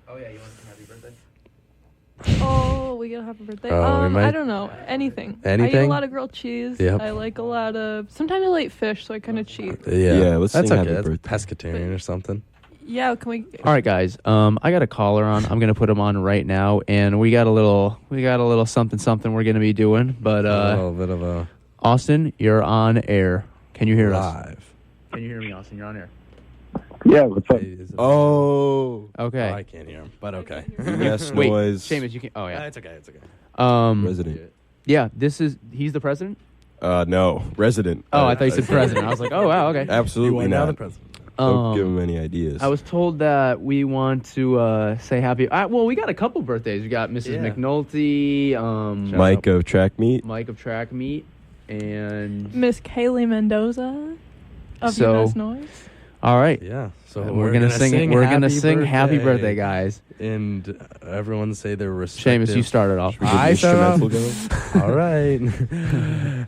Oh yeah, you want some happy birthday? Oh, we get a happy birthday? Oh, we might- I don't know. Anything. I eat a Anything? lot of grilled cheese. Yep. I like a lot of. Sometimes I like fish, so I kind of cheat. Yeah, let's that's sing okay. happy That's birthday. pescatarian or something. Yeah, can we? All right, guys. I got a caller on. I'm gonna put him on right now, and we got a little something we're gonna be doing. But a little bit of a Austin, you're on air. Can you hear us? live. Can you hear me, Austin? You're on air. Yeah, what's up? Oh. Okay. Oh, I can't hear him, but okay. UMass Wait, Noise. Seamus, you can. Oh yeah. It's okay. It's okay. Resident. Yeah. He's the president. No, resident. Oh, I thought you said president. I was like, oh wow, okay. Absolutely now not. the president. Don't give him any ideas. I was told that we want to say happy. Well, we got a couple birthdays. We got Mrs. Yeah. McNulty, Mike of Track Meet. Mike of Track Meet, and Miss Kaylee Mendoza of So- UMass Noise. all right. Yeah. So And we're gonna sing. We're gonna sing happy birthday, guys. And everyone say their respective. Seamus, you started off. I started off. All right.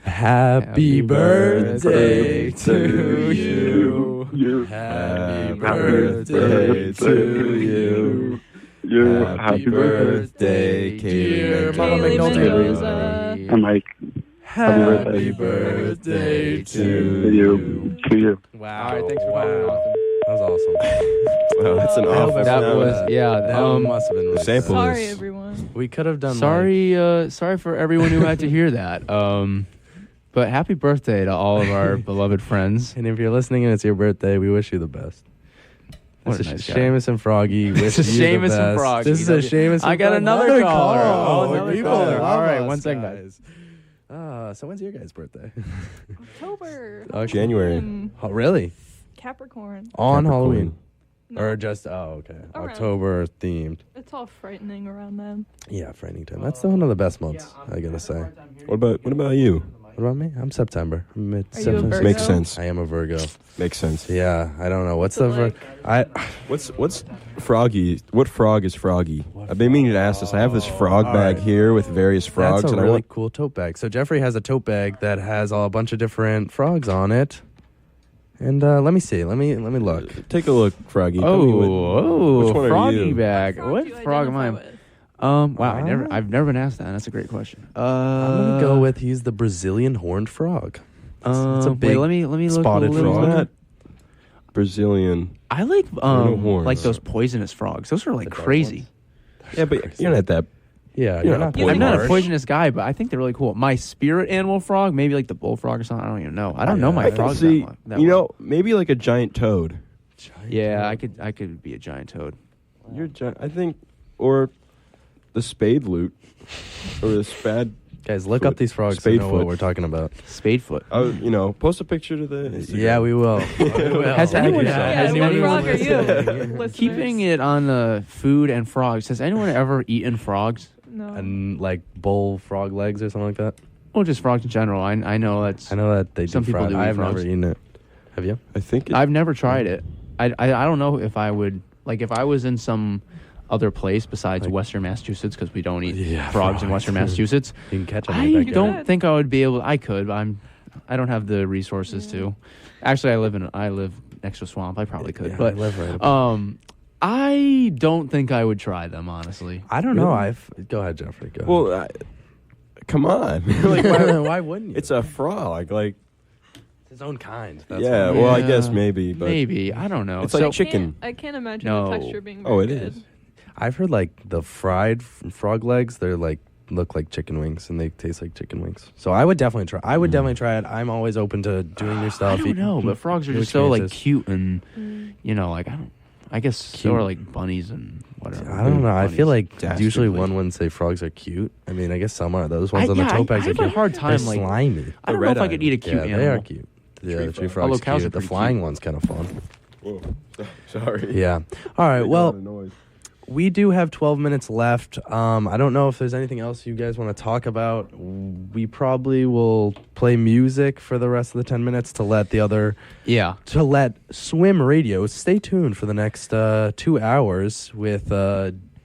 Happy birthday to you. Happy birthday to you. Happy birthday, dear Mama Kaylee McNulty. Mendoza. I'm Mike. Happy birthday to you. To you. Wow. All right, thanks for calling, Austin. That was awesome. Wow, that's an awful That sound. was That must have been really sample sad. Sorry, is- everyone. We could have done. Sorry for everyone who had to hear that. But happy birthday to all of our beloved friends. And if you're listening and it's your birthday, we wish you the best. What This a is nice guy. Seamus and Froggy. This Wish is you the Seamus and best. Froggy. This is a Seamus and I got Froggy. another caller. call. Oh, another People caller. love All right, us, 1 second. guys. So when's your guys' birthday? October. January. Oh, really? Capricorn. On Capricorn. Halloween? No. Or just, okay. Around. October themed. It's all frightening around then. Yeah, frightening time. That's one of the best months, I gotta say. What about you? What about me? I'm September. I'm Are you a mid-September. Virgo? Makes sense. I am a Virgo. Makes sense. Yeah, I don't know. What's So, the... like- What's Froggy? What frog is Froggy? I've been meaning to ask this. I have this frog bag here with various frogs, That's a and I really want. cool tote bag. So Jeffrey has a tote bag that has a bunch of different frogs on it. And let me see. Let me look. Take a look, Froggy. Tell me which one are froggy you? bag. Frog What do you frog am I? identify with? Wow, I've never been asked that. That's a great question. I'm gonna go with he's the Brazilian horned frog. It's a big wait, let me look spotted a little frog. bit. Not Brazilian. I like no horns. like those poisonous frogs. Those are like The dark crazy. Yeah, but you're not that. Yeah, You're you're not not. I'm not a harsh. poisonous guy, but I think they're really cool. My spirit animal frog, maybe like the bullfrog or something. I don't even know. I don't know my I I frogs see. that, that You well. know, maybe like a giant toad. Yeah, I could be a giant toad. You're giant. I think, or the spade loot, or the spad. Guys, look up these frogs to Spade know what foot. we're talking about. Spadefoot. Post a picture to the. Instagram. Yeah, we will. Has anyone- Yeah, has what anyone frog are you? Listeners? Keeping it on food and frogs. Has anyone ever eaten frogs? No. And like bull frog legs or something like that. Well, just frogs in general. I know that's. I know that they Some do people fry. do eat I've frogs. never eaten it. Have you? I think. I've never tried it. I don't know if I would like if I was in some other place besides Western Massachusetts because we don't eat frogs in Western Massachusetts. You can catch them. I don't think I would be able. I could, but I don't have the resources to. Actually, I live next to a swamp. I probably could, but I live right up. I don't think I would try them honestly. I don't know. Go ahead, Jeffrey. Go ahead. Well, come on. Like, why wouldn't you? It's a frog. Like, his own kind. That's yeah. why. Well, I guess maybe, but maybe I don't know. It's So- like chicken. I can't imagine No. the texture being very Oh, it good. is. I've heard like the fried frog legs. They're like look like chicken wings and they taste like chicken wings. So I would definitely try. I would definitely try it. I'm always open to doing new stuff. I don't know, but frogs are new just so like experiences. cute and you know like I guess so Cute. are like bunnies and whatever. I don't know. I feel like Dastardly. usually one wouldn't say frogs are cute. I mean, I guess some are. Those ones on the tote bags I are have a cute. hard time They're like slimy. I don't know if I red-eyed. could eat a cute Yeah, animal. they are cute. Yeah, the tree frog's Although cows cute. are The pretty flying cute. one's kind of fun. Whoa. Sorry. Yeah. All right. Making a lot Well, of noise. we do have 12 minutes left. I don't know if there's anything else you guys want to talk about. We probably will play music for the rest of the 10 minutes to let to let Swim Radio stay tuned for the next 2 hours with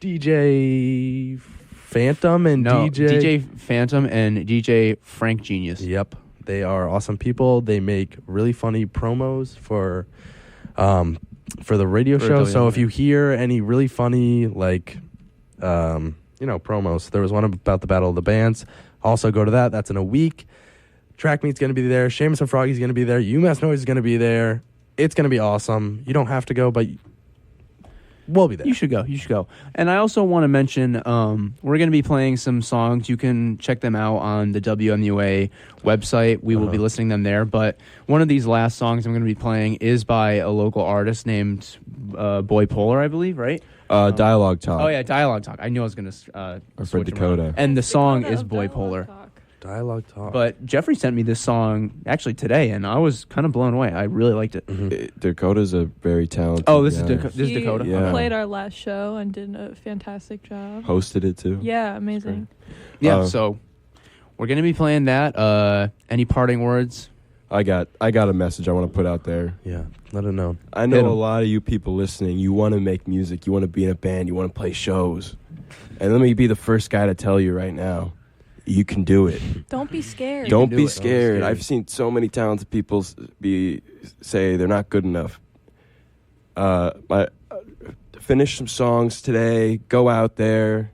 DJ Phantom and DJ Phantom and DJ Frank Genius. Yep. They are awesome people. They make really funny promos for the radio For show. So WMUA. if you hear any really funny like promos. There was one about the Battle of the Bands. Also go to that. That's in a week. Track Meet's going to be there. Seamus and Froggy's going to be there. UMass Noise is going to be there. It's going to be awesome. You don't have to go, but we'll be there. You should go. And I also want to mention we're going to be playing some songs. You can check them out on the WMUA website. We will be listening them there. But one of these last songs I'm going to be playing is by a local artist named Boy Polar, I believe, right? Dialogue Talk. Oh, yeah, Dialogue Talk. I knew I was going to Our friend Dakota. And the song is Boy Polar. Dialogue Talk. But Jeffrey sent me this song actually today, and I was kind of blown away. I really liked it. Dakota's a very talented this guy. is Dakota. He Yeah. played our last show and did a fantastic job. Hosted it too. Yeah, amazing. Yeah, so we're going to be playing that. Any parting words? I got a message I want to put out there. Yeah, let it know. I know a lot of you people listening, you want to make music, you want to be in a band, you want to play shows. And let me be the first guy to tell you right now, you can do it. Don't be scared. Don't be scared. I've seen so many talented people say they're not good enough. Finish some songs today. Go out there.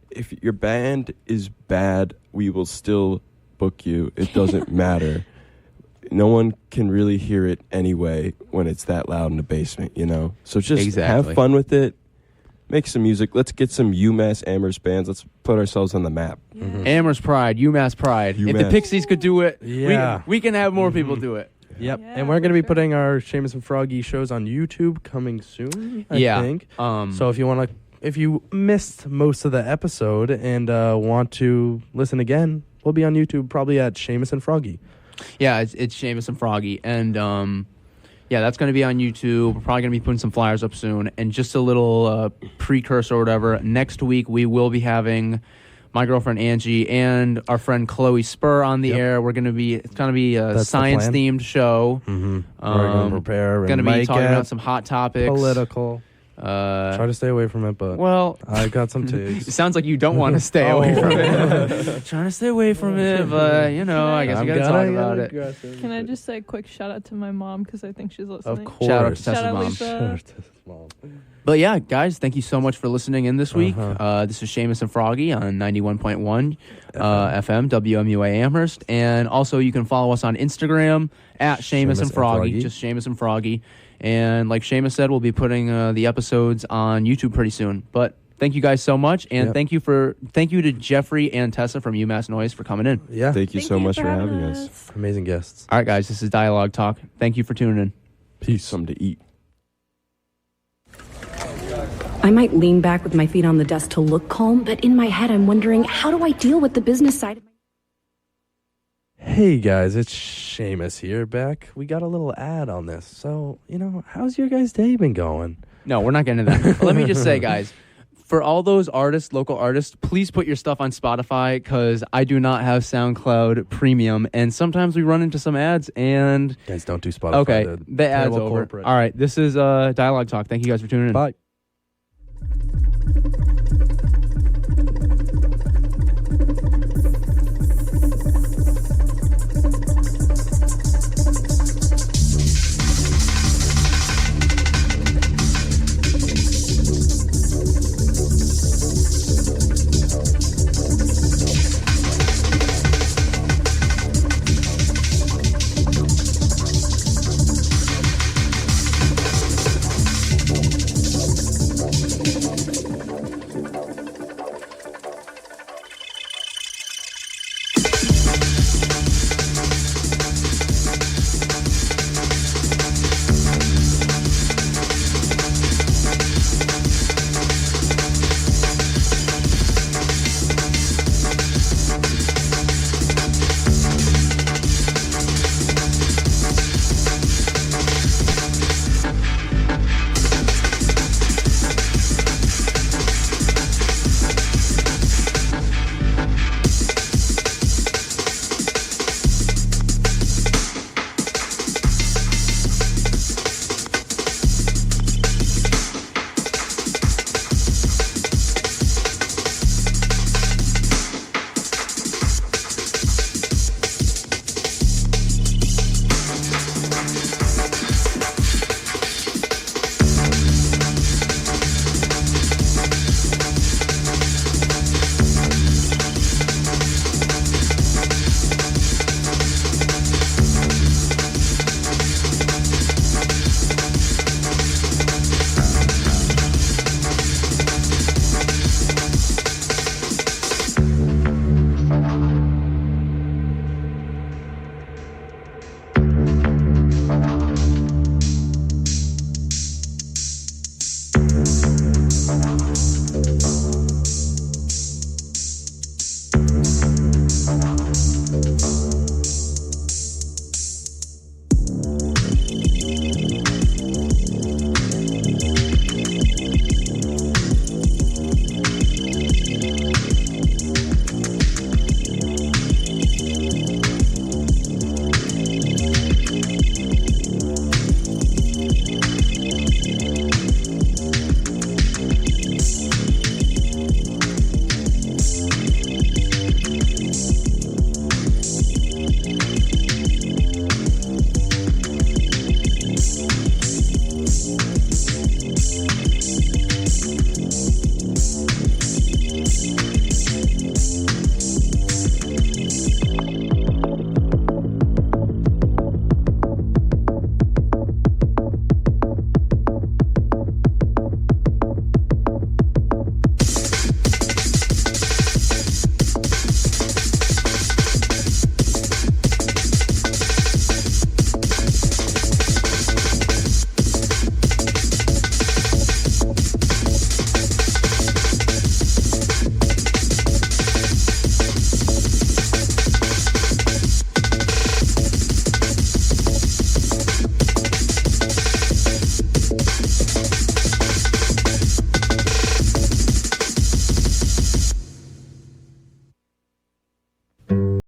If your band is bad, we will still book you. It doesn't matter. No one can really hear it anyway when it's that loud in the basement, So just have fun with it. Make some music. Let's get some UMass Amherst bands. Let's put ourselves on the map. Amherst Pride, UMass Pride. If the Pixies could do it, we can have more people do it. Yep. And we're going to be putting our Seamus and Froggy shows on YouTube coming soon, I think. So if you missed most of the episode and want to listen again, we'll be on YouTube probably at Seamus and Froggy. Yeah, it's Seamus and Froggy. And that's going to be on YouTube. We're probably going to be putting some flyers up soon. And just a little precursor or whatever, next week we will be having my girlfriend Angie and our friend Chloe Spur on the air. It's going to be a science-themed show. We're going to prepare. Going to be talking about some hot topics. Political. Try to stay away from it, but I got some takes. It sounds like you don't want to stay away from it. Trying to stay away from it, but I guess we got to talk about it. Can I just say a quick shout out to my mom because I think she's listening? Of course. Shout out to Shout out Tessa's Lisa. mom. But yeah, guys, thank you so much for listening in this week. This is Seamus and Froggy on 91.1 FM, WMUA Amherst. And also you can follow us on Instagram at Seamus and Froggy, just Seamus and Froggy. And like Seamus said, we'll be putting the episodes on YouTube pretty soon. But thank you guys so much. And thank you to Jeffrey and Tessa from UMass Noise for coming in. Yeah. Thank you so much for having us. Amazing guests. All right, guys, this is Dialogue Talk. Thank you for tuning in. Peace. Something to eat. I might lean back with my feet on the desk to look calm, but in my head I'm wondering, how do I deal with the business side of my... Hey guys, it's Seamus here back. We got a little ad on this. So, how's your guys' day been going? No, we're not getting into that. Let me just say, guys, for all those local artists, please put your stuff on Spotify because I do not have SoundCloud Premium, and sometimes we run into some ads and... Guys, don't do Spotify. Okay, the ad's over. Corporate. All right, this is Dialogue Talk. Thank you guys for tuning in. Bye.